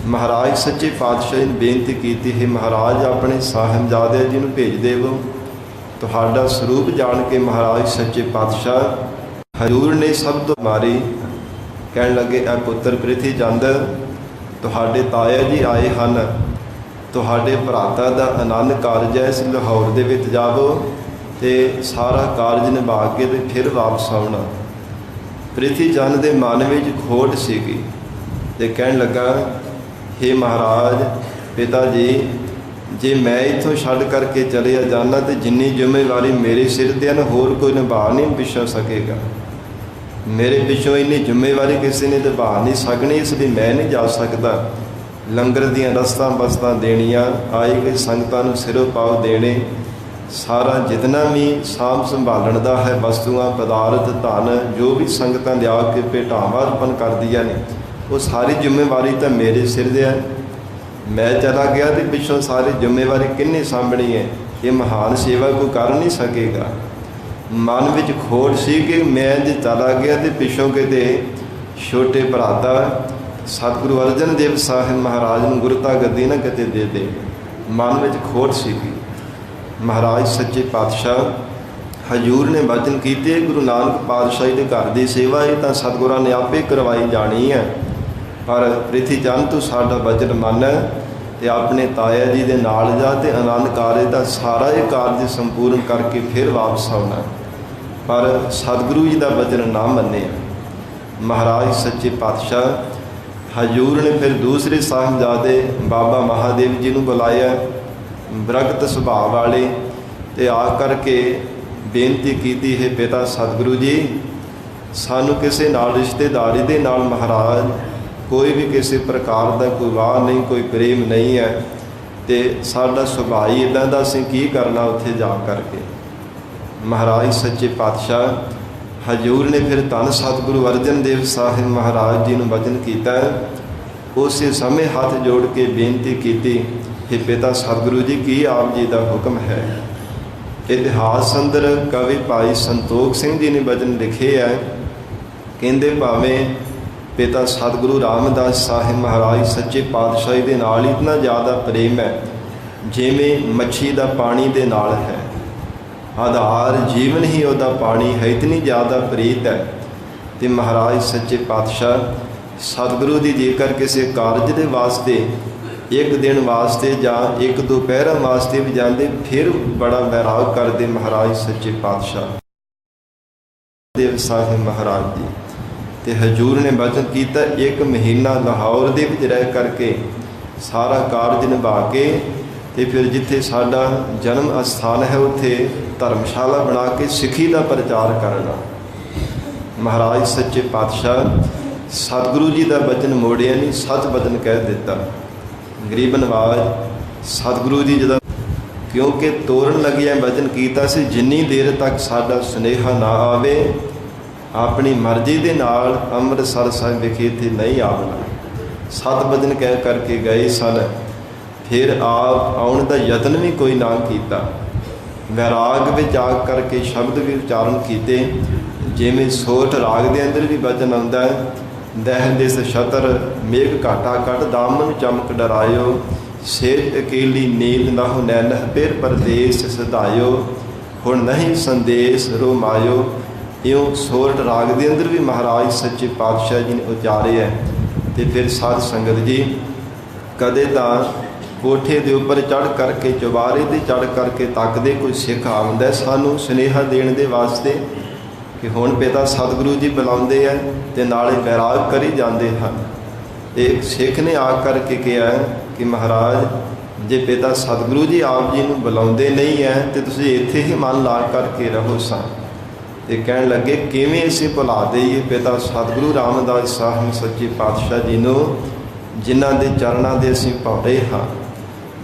[SPEAKER 1] ਮਹਾਰਾਜ ਸੱਚੇ ਪਾਤਸ਼ਾਹ ਨੇ ਬੇਨਤੀ ਕੀਤੀ, ਹੈ ਮਹਾਰਾਜ ਆਪਣੇ ਸਾਹਿਬਜ਼ਾਦੇ ਜੀ ਨੂੰ ਭੇਜ ਦੇਵੋ। ਤੁਹਾਡਾ ਸਰੂਪ ਜਾਣ ਕੇ ਮਹਾਰਾਜ ਸੱਚੇ ਪਾਤਸ਼ਾਹ ਹਜ਼ੂਰ ਨੇ ਸਭ ਤੋਂ ਮਾਰੀ, ਕਹਿਣ ਲੱਗੇ ਇਹ ਪੁੱਤਰ ਪ੍ਰਿਥੀ ਚੰਦ, ਤੁਹਾਡੇ ਤਾਇਆ ਜੀ ਆਏ ਹਨ, ਤੁਹਾਡੇ ਭਰਾਤਾ ਦਾ ਆਨੰਦ ਕਾਰਜ ਹੈ, ਇਸ ਲਾਹੌਰ ਦੇ ਵਿੱਚ ਜਾਵੋ ਅਤੇ ਸਾਰਾ ਕਾਰਜ ਨਿਭਾ ਕੇ ਤੇ ਫਿਰ ਵਾਪਸ ਆਉਣਾ। ਪ੍ਰਿਥੀ ਚੰਦ ਦੇ ਮਨ ਵਿੱਚ ਖੋਟ ਸੀਗੀ ਅਤੇ ਕਹਿਣ ਲੱਗਾ, ਹੇ ਮਹਾਰਾਜ ਪਿਤਾ ਜੀ, ਜੇ ਮੈਂ ਇੱਥੋਂ ਛੱਡ ਕਰਕੇ ਚਲਿਆ ਜਾਂਦਾ ਤੇ ਜਿੰਨੀ ਜ਼ਿੰਮੇਵਾਰੀ ਮੇਰੇ ਸਿਰ 'ਤੇ ਹਨ ਹੋਰ ਕੋਈ ਨਿਭਾ ਨਹੀਂ ਪਿਛਾ ਸਕੇਗਾ। ਮੇਰੇ ਪਿੱਛੋਂ ਇੰਨੀ ਜ਼ਿੰਮੇਵਾਰੀ ਕਿਸੇ ਨੇ ਨਿਭਾ ਨਹੀਂ ਸਕਣੀ, ਇਸ ਲਈ ਮੈਂ ਨਹੀਂ ਜਾ ਸਕਦਾ। ਲੰਗਰ ਦੀਆਂ ਰਸਤਾਂ ਬਸਤਾਂ ਦੇਣੀਆਂ, ਆਈ ਗਈ ਸੰਗਤਾਂ ਨੂੰ ਸਿਰੋਂ ਪਾਓ ਦੇਣੇ, ਸਾਰਾ ਜਿਤਨਾ ਵੀ ਸਾਂਭ ਸੰਭਾਲਣ ਦਾ ਹੈ, ਵਸਤੂਆਂ ਪਦਾਰਥ ਧਨ ਜੋ ਵੀ ਸੰਗਤਾਂ ਲਿਆ ਕੇ ਭੇਟਾਵਾਂ ਅਰਪਣ ਕਰਦੀਆਂ ਨੇ, ਉਹ ਸਾਰੀ ਜ਼ਿੰਮੇਵਾਰੀ ਤਾਂ ਮੇਰੇ ਸਿਰ 'ਤੇ ਹੈ। ਮੈਂ ਚਲਾ ਗਿਆ ਤੇ ਪਿੱਛੋਂ ਸਾਰੀ ਜ਼ਿੰਮੇਵਾਰੀ ਕਿਹਨੇ ਸਾਂਭਣੀ ਹੈ? ਇਹ ਮਹਾਨ ਸੇਵਾ ਕੋਈ ਕਰ ਨਹੀਂ ਸਕੇਗਾ। ਮਨ ਵਿੱਚ ਖੋਟ ਸੀ ਕਿ ਮੈਂ ਜੇ ਚਲਾ ਗਿਆ ਤੇ ਪਿੱਛੋਂ ਕਿਤੇ ਛੋਟੇ ਭਰਾਤਾ ਸਤਿਗੁਰੂ ਅਰਜਨ ਦੇਵ ਸਾਹਿਬ ਮਹਾਰਾਜ ਨੂੰ ਗੁਰਤਾ ਗੱਦੀ ਨਾ ਕਿਤੇ ਦੇ ਦੇ। ਮਨ ਵਿੱਚ ਖੋਟ ਸੀਗੀ। ਮਹਾਰਾਜ ਸੱਚੇ ਪਾਤਸ਼ਾਹ ਹਜ਼ੂਰ ਨੇ ਬਚਨ ਕੀਤੇ, ਗੁਰੂ ਨਾਨਕ ਪਾਤਸ਼ਾਹ ਦੇ ਘਰ ਦੀ ਸੇਵਾ ਇਹ ਤਾਂ ਸਤਿਗੁਰਾਂ ਨੇ ਆਪੇ ਕਰਵਾਈ ਜਾਣੀ ਹੈ, ਪਰ ਪ੍ਰਿਥੀ ਚੰਦ ਤੂੰ ਸਾਡਾ ਬਚਨ ਮੰਨ ਅਤੇ ਆਪਣੇ ਤਾਇਆ ਜੀ ਦੇ ਨਾਲ ਜਾ ਅਤੇ ਆਨੰਦ ਕਾਰਜ ਦਾ ਸਾਰਾ ਇਹ ਕਾਰਜ ਸੰਪੂਰਨ ਕਰਕੇ ਫਿਰ ਵਾਪਸ ਆਉਣਾ। ਪਰ ਸਤਿਗੁਰੂ ਜੀ ਦਾ ਬਚਨ ਨਾ ਮੰਨਿਆ। ਮਹਾਰਾਜ ਸੱਚੇ ਪਾਤਸ਼ਾਹ ਹਜ਼ੂਰ ਨੇ ਫਿਰ ਦੂਸਰੇ ਸਾਹਿਬਜ਼ਾਦੇ ਬਾਬਾ ਮਹਾਦੇਵ ਜੀ ਨੂੰ ਬੁਲਾਇਆ, ਬਰਗਤ ਸੁਭਾਅ ਵਾਲੇ, ਅਤੇ ਆ ਕਰਕੇ ਬੇਨਤੀ ਕੀਤੀ, ਹੈ ਪਿਤਾ ਸਤਿਗੁਰੂ ਜੀ, ਸਾਨੂੰ ਕਿਸੇ ਨਾਲ ਰਿਸ਼ਤੇਦਾਰੀ ਦੇ ਨਾਲ ਮਹਾਰਾਜ ਕੋਈ ਵੀ ਕਿਸੇ ਪ੍ਰਕਾਰ ਦਾ ਕੋਈ ਵਾਹ ਨਹੀਂ, ਕੋਈ ਪ੍ਰੇਮ ਨਹੀਂ ਹੈ, ਅਤੇ ਸਾਡਾ ਸੁਭਾਅ ਹੀ ਇੱਦਾਂ ਦਾ, ਅਸੀਂ ਕੀ ਕਰਨਾ ਉੱਥੇ ਜਾ ਕਰਕੇ। ਮਹਾਰਾਜ ਸੱਚੇ ਪਾਤਸ਼ਾਹ ਹਜ਼ੂਰ ਨੇ ਫਿਰ ਧੰਨ ਸਤਿਗੁਰੂ ਅਰਜਨ ਦੇਵ ਸਾਹਿਬ ਮਹਾਰਾਜ ਜੀ ਨੂੰ ਬਚਨ ਕੀਤਾ। ਉਸੇ ਸਮੇਂ ਹੱਥ ਜੋੜ ਕੇ ਬੇਨਤੀ ਕੀਤੀ, ਹੈ ਪਿਤਾ ਸਤਿਗੁਰੂ ਜੀ, ਕੀ ਆਪ ਜੀ ਦਾ ਹੁਕਮ ਹੈ? ਇਤਿਹਾਸ ਅੰਦਰ ਕਵੀ ਭਾਈ ਸੰਤੋਖ ਸਿੰਘ ਜੀ ਨੇ ਬਚਨ ਲਿਖੇ ਹੈ, ਕਹਿੰਦੇ ਭਾਵੇਂ ਪਿਤਾ ਸਤਿਗੁਰੂ ਰਾਮਦਾਸ ਸਾਹਿਬ ਮਹਾਰਾਜ ਸੱਚੇ ਪਾਤਸ਼ਾਹ ਦੇ ਨਾਲ ਇਤਨਾ ਜ਼ਿਆਦਾ ਪ੍ਰੇਮ ਹੈ ਜਿਵੇਂ ਮੱਛੀ ਦਾ ਪਾਣੀ ਦੇ ਨਾਲ ਹੈ, ਆਧਾਰ ਜੀਵਨ ਹੀ ਉਹਦਾ ਪਾਣੀ ਹੈ, ਇਤਨੀ ਜ਼ਿਆਦਾ ਪ੍ਰੀਤ ਹੈ। ਅਤੇ ਮਹਾਰਾਜ ਸੱਚੇ ਪਾਤਸ਼ਾਹ ਸਤਿਗੁਰੂ ਦੀ ਜੇਕਰ ਕਿਸੇ ਕਾਰਜ ਦੇ ਵਾਸਤੇ ਇੱਕ ਦਿਨ ਵਾਸਤੇ ਜਾਂ ਇੱਕ ਦੋ ਪਹਿਰਾਂ ਵਾਸਤੇ ਵੀ ਜਾਂਦੇ, ਫਿਰ ਬੜਾ ਵੈਰਾਗ ਕਰਦੇ ਮਹਾਰਾਜ ਸੱਚੇ ਪਾਤਸ਼ਾਹ ਦੇਵ ਸਾਹਿਬ ਮਹਾਰਾਜ ਜੀ। ਅਤੇ ਹਜ਼ੂਰ ਨੇ ਬਚਨ ਕੀਤਾ, 1 ਮਹੀਨਾ ਲਾਹੌਰ ਦੇ ਵਿੱਚ ਰਹਿ ਕਰਕੇ ਸਾਰਾ ਕਾਰਜ ਨਿਭਾ ਕੇ ਅਤੇ ਫਿਰ ਜਿੱਥੇ ਸਾਡਾ ਜਨਮ ਅਸਥਾਨ ਹੈ ਉੱਥੇ ਧਰਮਸ਼ਾਲਾ ਬਣਾ ਕੇ ਸਿੱਖੀ ਦਾ ਪ੍ਰਚਾਰ ਕਰਨਾ। ਮਹਾਰਾਜ ਸੱਚੇ ਪਾਤਸ਼ਾਹ ਸਤਿਗੁਰੂ ਜੀ ਦਾ ਬਚਨ ਮੋੜਿਆ ਨਹੀਂ, ਸੱਚ ਬਚਨ ਕਹਿ ਦਿੱਤਾ। ਗਰੀਬ ਨਵਾਜ ਸਤਿਗੁਰੂ ਜੀ ਜਦੋਂ ਕਿਉਂਕਿ ਤੋਰਨ ਲੱਗਿਆ ਬਚਨ ਕੀਤਾ ਸੀ, ਜਿੰਨੀ ਦੇਰ ਤੱਕ ਸਾਡਾ ਸੁਨੇਹਾ ਨਾ ਆਵੇ ਆਪਣੀ ਮਰਜ਼ੀ ਦੇ ਨਾਲ ਅੰਮ੍ਰਿਤਸਰ ਸਾਹਿਬ ਵਿਖੇ ਇੱਥੇ ਨਹੀਂ ਆਉਣਾ। 7 ਬਚਨ ਕਹਿ ਕਰਕੇ ਗਏ ਸਨ, ਫਿਰ ਆਪ ਆਉਣ ਦਾ ਯਤਨ ਵੀ ਕੋਈ ਨਾ ਕੀਤਾ। ਵੈਰਾਗ ਵਿੱਚ ਆ ਕਰਕੇ ਸ਼ਬਦ ਵੀ ਉਚਾਰਨ ਕੀਤੇ, ਜਿਵੇਂ ਸੋਠ ਰਾਗ ਦੇ ਅੰਦਰ ਵੀ ਬਚਨ ਆਉਂਦਾ ਹੈ, ਦਹਿ ਦਿਸ ਛਤਰ ਮੇਘ ਘਾਟਾ ਕੱਢ ਦਾਮਨ ਚਮਕ ਡਰਾਇਓ, ਸੇਜ ਅਕੇਲੀ ਨੀਂਦ ਨਾਹੁ ਨੈਨਹ ਫਿਰ ਪਰਦੇਸ ਸਧਾਇਓ, ਹੁਣ ਨਹੀਂ ਸੰਦੇਸ਼ ਰੋ ਮਾਇਓ। ਇਉਂ ਸੋਰਠ ਰਾਗ ਦੇ ਅੰਦਰ ਵੀ ਮਹਾਰਾਜ ਸੱਚੇ ਪਾਤਸ਼ਾਹ ਜੀ ਨੇ ਉਚਾਰੇ ਹੈ। ਅਤੇ ਫਿਰ ਸਾਧ ਸੰਗਤ ਜੀ, ਕਦੇ ਤਾਂ ਕੋਠੇ ਦੇ ਉੱਪਰ ਚੜ੍ਹ ਕਰਕੇ, ਚੁਬਾਰੇ 'ਤੇ ਚੜ੍ਹ ਕਰਕੇ ਤੱਕਦੇ ਕੋਈ ਸਿੱਖ ਆਉਂਦਾ ਸਾਨੂੰ ਸੁਨੇਹਾ ਦੇਣ ਦੇ ਵਾਸਤੇ ਕਿ ਹੁਣ ਪਿਤਾ ਸਤਿਗੁਰੂ ਜੀ ਬੁਲਾਉਂਦੇ ਹੈ ਅਤੇ ਨਾਲੇ ਵੈਰਾਗ ਕਰੀ ਜਾਂਦੇ ਹਨ। ਇੱਕ ਸਿੱਖ ਨੇ ਆ ਕਰਕੇ ਕਿਹਾ ਕਿ ਮਹਾਰਾਜ, ਜੇ ਪਿਤਾ ਸਤਿਗੁਰੂ ਜੀ ਆਪ ਜੀ ਨੂੰ ਬੁਲਾਉਂਦੇ ਨਹੀਂ ਹੈ ਅਤੇ ਤੁਸੀਂ ਇੱਥੇ ਹੀ ਮਨ ਲਾ ਕਰਕੇ ਰਹੋ ਸਾਂ। ਅਤੇ ਕਹਿਣ ਲੱਗੇ, ਕਿਵੇਂ ਅਸੀਂ ਭੁਲਾ ਦੇਈਏ ਪਿਤਾ ਸਤਿਗੁਰੂ ਰਾਮਦਾਸ ਸਾਹਿਬ ਸੱਚੇ ਪਾਤਸ਼ਾਹ ਜੀ ਨੂੰ, ਜਿਨ੍ਹਾਂ ਦੇ ਚਰਨਾਂ ਦੇ ਅਸੀਂ ਪਾਉਂਦੇ ਹਾਂ।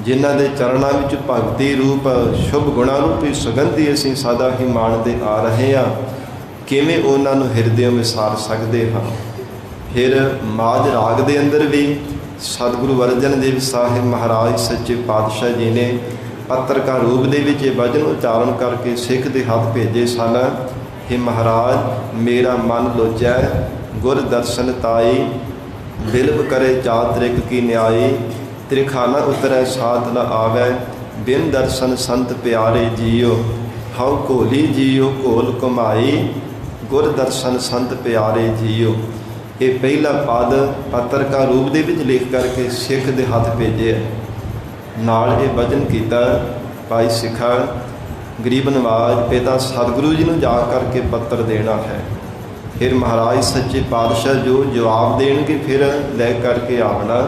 [SPEAKER 1] ਜਿਨ੍ਹਾਂ ਦੇ ਚਰਨਾਂ ਵਿੱਚ ਭਗਤੀ ਰੂਪ ਸ਼ੁਭ ਗੁਣਾਂ ਰੂਪੀ ਸੁਗੰਧੀ ਅਸੀਂ ਸਦਾ ਹੀ ਮਾਣਦੇ ਆ ਰਹੇ ਹਾਂ, ਕਿਵੇਂ ਉਹਨਾਂ ਨੂੰ ਹਿਰਦਿਓਂ ਵਿਸਾਰ ਸਕਦੇ ਹਾਂ। ਫਿਰ ਮਾਝ ਰਾਗ ਦੇ ਅੰਦਰ ਵੀ ਸਤਿਗੁਰੂ ਅਰਜਨ ਦੇਵ ਸਾਹਿਬ ਮਹਾਰਾਜ ਸੱਚੇ ਪਾਤਸ਼ਾਹ ਜੀ ਨੇ ਪੱਤਰਕਾਰ ਰੂਪ ਦੇ ਵਿੱਚ ਇਹ ਵਚਨ ਉਚਾਰਨ ਕਰਕੇ ਸਿੱਖ ਦੇ ਹੱਥ ਭੇਜੇ ਸਨ। ਹੇ ਮਹਾਰਾਜ, ਮੇਰਾ ਮਨ ਲੋਚੈ ਗੁਰ ਦਰਸ਼ਨ ਤਾਈ, ਬਿਲਬ ਕਰੇ ਚਾਤ੍ਰਿਕ ਕੀ ਨਿਆਈ, ਤ੍ਰਿਖਾਨਾ ਉਤਰੈ ਸਾਧ ਨ ਆਵੈ, ਬਿਨ ਦਰਸ਼ਨ ਸੰਤ ਪਿਆਰੇ ਜੀਓ, ਹਉ ਘੋਲੀ ਜੀਓ ਘੋਲ ਘੁਮਾਈ, ਗੁਰ ਦਰਸ਼ਨ ਸੰਤ ਪਿਆਰੇ ਜੀਓ। ਇਹ ਪਹਿਲਾ ਪਦ ਪੱਤਰਕਾਰ ਰੂਪ ਦੇ ਵਿੱਚ ਲਿਖ ਕਰਕੇ ਸਿੱਖ ਦੇ ਹੱਥ ਭੇਜਿਆ। ਨਾਲ ਇਹ ਵਚਨ ਕੀਤਾ, ਭਾਈ ਸਿੱਖਾ, ਗਰੀਬ ਨਵਾਜ ਪਿਤਾ ਸਤਿਗੁਰੂ ਜੀ ਨੂੰ ਜਾ ਕਰਕੇ ਪੱਤਰ ਦੇਣਾ ਹੈ। ਫਿਰ ਮਹਾਰਾਜ ਸੱਚੇ ਪਾਤਸ਼ਾਹ ਜੋ ਜਵਾਬ ਦੇਣਗੇ ਫਿਰ ਲੈ ਕਰਕੇ ਆਉਣਾ।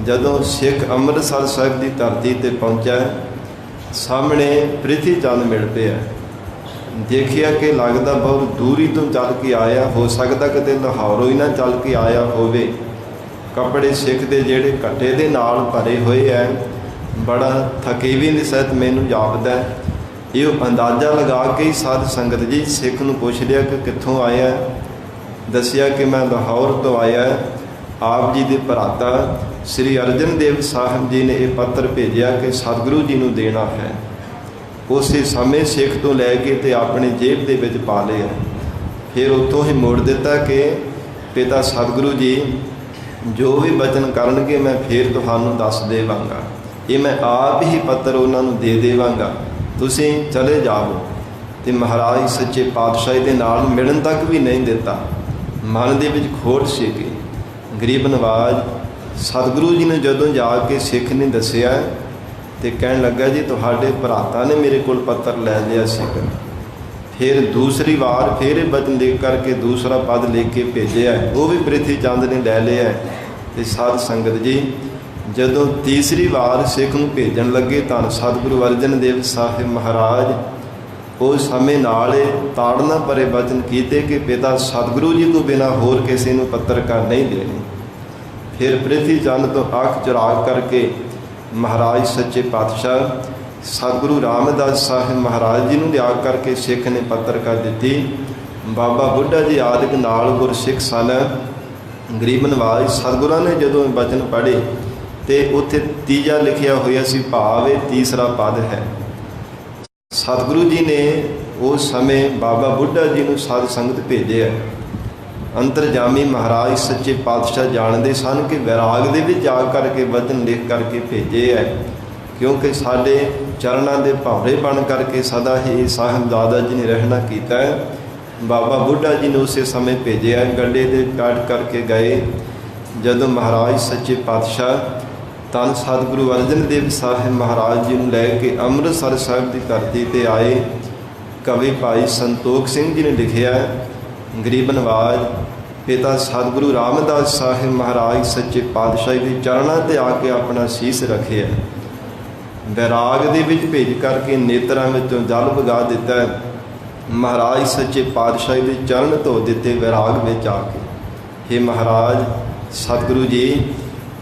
[SPEAKER 1] ਜਦੋਂ ਸਿੱਖ ਅੰਮ੍ਰਿਤਸਰ ਸਾਹਿਬ ਦੀ ਧਰਤੀ 'ਤੇ ਪਹੁੰਚਿਆ, ਸਾਹਮਣੇ ਪ੍ਰਿਥੀ ਚੰਦ ਮਿਲ ਪਿਆ। ਦੇਖਿਆ ਕਿ ਲੱਗਦਾ ਬਹੁਤ ਦੂਰੀ ਤੋਂ ਚੱਲ ਕੇ ਆਇਆ, ਹੋ ਸਕਦਾ ਕਿਤੇ ਲਾਹੌਰੋਂ ਹੀ ਨਾ ਚੱਲ ਕੇ ਆਇਆ ਹੋਵੇ। ਕੱਪੜੇ ਸਿੱਖ ਦੇ ਜਿਹੜੇ ਘੱਟੇ ਦੇ ਨਾਲ ਭਰੇ ਹੋਏ ਹੈ, ਬੜਾ ਥਕੇਵੀ ਦੀ ਸਹਿਤ ਮੈਨੂੰ ਜਾਪਦਾ। ਇਹ ਅੰਦਾਜ਼ਾ ਲਗਾ ਕੇ ਹੀ ਸਾਧ ਸੰਗਤ ਜੀ ਸਿੱਖ ਨੂੰ ਪੁੱਛ ਲਿਆ ਕਿ ਕਿੱਥੋਂ ਆਇਆ। ਦੱਸਿਆ ਕਿ ਮੈਂ ਲਾਹੌਰ ਤੋਂ ਆਇਆ। ਆਪ ਜੀ ਦੇ ਭਰਾਤਾ ਸ੍ਰੀ ਅਰਜਨ ਦੇਵ ਸਾਹਿਬ ਜੀ ਨੇ ਇਹ ਪੱਤਰ ਭੇਜਿਆ ਕਿ ਸਤਿਗੁਰੂ ਜੀ ਨੂੰ ਦੇਣਾ ਹੈ। ਉਸੇ ਸਮੇਂ ਸਿੱਖ ਤੋਂ ਲੈ ਕੇ ਤੇ ਆਪਣੀ ਜੇਬ ਦੇ ਵਿੱਚ ਪਾ ਲਿਆ। ਫਿਰ ਉੱਥੋਂ ਹੀ ਮੋੜ ਦਿੱਤਾ ਕਿ ਪਿਤਾ ਸਤਿਗੁਰੂ ਜੀ ਜੋ ਵੀ ਬਚਨ ਕਰਨਗੇ ਮੈਂ ਫਿਰ ਤੁਹਾਨੂੰ ਦੱਸ ਦੇਵਾਂਗਾ। ਇਹ ਮੈਂ ਆਪ ਹੀ ਪੱਤਰ ਉਹਨਾਂ ਨੂੰ ਦੇ ਦੇਵਾਂਗਾ, ਤੁਸੀਂ ਚਲੇ ਜਾਓ। ਤੇ ਮਹਾਰਾਜ ਸੱਚੇ ਪਾਤਸ਼ਾਹ ਦੇ ਨਾਲ ਮਿਲਣ ਤੱਕ ਵੀ ਨਹੀਂ ਦਿੱਤਾ। ਮਨ ਦੇ ਵਿੱਚ ਖੋਟ ਸੀ ਕਿ ਗਰੀਬ ਨਵਾਜ ਸਤਿਗੁਰੂ ਜੀ ਨੇ ਜਦੋਂ ਜਾ ਕੇ ਸਿੱਖ ਨੇ ਦੱਸਿਆ ਤੇ ਕਹਿਣ ਲੱਗਾ, ਜੀ ਤੁਹਾਡੇ ਭਰਾਤਾ ਨੇ ਮੇਰੇ ਕੋਲ ਪੱਤਰ ਲੈ ਲਿਆ ਸੀਗਾ। ਫਿਰ ਦੂਸਰੀ ਵਾਰ ਫਿਰ ਇਹ ਬਚਨ ਲਿਖ ਕਰਕੇ ਦੂਸਰਾ ਪਦ ਲਿਖ ਕੇ ਭੇਜਿਆ, ਉਹ ਵੀ ਪ੍ਰਿਥੀ ਚੰਦ ਨੇ ਲੈ ਲਿਆ। ਤੇ ਸਾਧ ਸੰਗਤ ਜੀ ਜਦੋਂ ਤੀਸਰੀ ਵਾਰ ਸਿੱਖ ਨੂੰ ਭੇਜਣ ਲੱਗੇ ਤਾਂ ਸਤਿਗੁਰੂ ਅਰਜਨ ਦੇਵ ਸਾਹਿਬ ਮਹਾਰਾਜ ਉਸ ਸਮੇਂ ਨਾਲ ਤਾੜਨਾ ਭਰੇ ਬਚਨ ਕੀਤੇ ਕਿ ਪਿਤਾ ਸਤਿਗੁਰੂ ਜੀ ਤੋਂ ਬਿਨਾਂ ਹੋਰ ਕਿਸੇ ਨੂੰ ਪੱਤਰਕਾਰ ਨਹੀਂ ਦੇਣੀ। ਫਿਰ ਪ੍ਰਿਥੀ ਚੰਦ ਤੋਂ ਅੱਖ ਚੁਰਾ ਕਰਕੇ ਮਹਾਰਾਜ ਸੱਚੇ ਪਾਤਸ਼ਾਹ ਸਤਿਗੁਰੂ ਰਾਮਦਾਸ ਸਾਹਿਬ ਮਹਾਰਾਜ ਜੀ ਨੂੰ ਲਿਆ ਕਰਕੇ ਸਿੱਖ ਨੇ ਪੱਤਰਕਾਰ ਦਿੱਤੀ। ਬਾਬਾ ਬੁੱਢਾ ਜੀ ਆਦਿਕ ਨਾਲ ਗੁਰਸਿੱਖ ਸਨ। ਗਰੀਬ ਨਵਾਜ ਸਤਿਗੁਰਾਂ ਨੇ ਜਦੋਂ ਬਚਨ ਪੜ੍ਹੇ ਤੇ ਉੱਥੇ ਤੀਜਾ ਲਿਖਿਆ ਹੋਇਆ ਸੀ, ਭਾਵ ਇਹ ਤੀਸਰਾ ਪਦ ਹੈ। ਸਤਿਗੁਰੂ ਜੀ ਨੇ ਉਸ ਸਮੇਂ ਬਾਬਾ ਬੁੱਢਾ ਜੀ ਨੂੰ ਸਾਧ ਸੰਗਤ ਭੇਜਿਆ। ਅੰਤਰਜਾਮੀ ਮਹਾਰਾਜ ਸੱਚੇ ਪਾਤਸ਼ਾਹ ਜਾਣਦੇ ਸਨ ਕਿ ਵੈਰਾਗ ਦੇ ਵਿੱਚ ਜਾ ਕਰਕੇ ਵਚਨ ਲਿਖ ਕਰਕੇ ਭੇਜੇ ਹੈ, ਕਿਉਂਕਿ ਸਾਡੇ ਚਰਨਾਂ ਦੇ ਭਾਵਰੇ ਬਣ ਕਰਕੇ ਸਦਾ ਹੀ ਸਾਹਿਬਜ਼ਾਦਾ ਜੀ ਨੇ ਰਹਿਣਾ ਕੀਤਾ ਹੈ। ਬਾਬਾ ਬੁੱਢਾ ਜੀ ਨੇ ਉਸੇ ਸਮੇਂ ਭੇਜਿਆ, ਗੱਡੇ ਦੇ ਕੱਟ ਕਰਕੇ ਗਏ। ਜਦੋਂ ਮਹਾਰਾਜ ਸੱਚੇ ਪਾਤਸ਼ਾਹ ਧੰਨ ਸਤਿਗੁਰੂ ਅਰਜਨ ਦੇਵ ਸਾਹਿਬ ਮਹਾਰਾਜ ਜੀ ਨੂੰ ਲੈ ਕੇ ਅੰਮ੍ਰਿਤਸਰ ਸਾਹਿਬ ਦੀ ਧਰਤੀ 'ਤੇ ਆਏ, ਕਵੀ ਭਾਈ ਸੰਤੋਖ ਸਿੰਘ ਜੀ ਨੇ ਲਿਖਿਆ, ਗਰੀਬ ਨਵਾਜ ਪਿਤਾ ਸਤਿਗੁਰੂ ਰਾਮਦਾਸ ਸਾਹਿਬ ਮਹਾਰਾਜ ਸੱਚੇ ਪਾਤਸ਼ਾਹ ਦੇ ਚਰਨਾਂ 'ਤੇ ਆ ਕੇ ਆਪਣਾ ਸੀਸ ਰੱਖਿਆ। ਵੈਰਾਗ ਦੇ ਵਿੱਚ ਭੇਜ ਕਰਕੇ ਨੇਤਰਾਂ ਵਿੱਚੋਂ ਜਲ ਵਗਾ ਦਿੱਤਾ। ਮਹਾਰਾਜ ਸੱਚੇ ਪਾਤਸ਼ਾਹ ਦੇ ਚਰਨ ਧੋ ਦਿੱਤੇ ਵੈਰਾਗ ਵਿੱਚ ਆ ਕੇ। हे ਮਹਾਰਾਜ ਸਤਿਗੁਰੂ ਜੀ,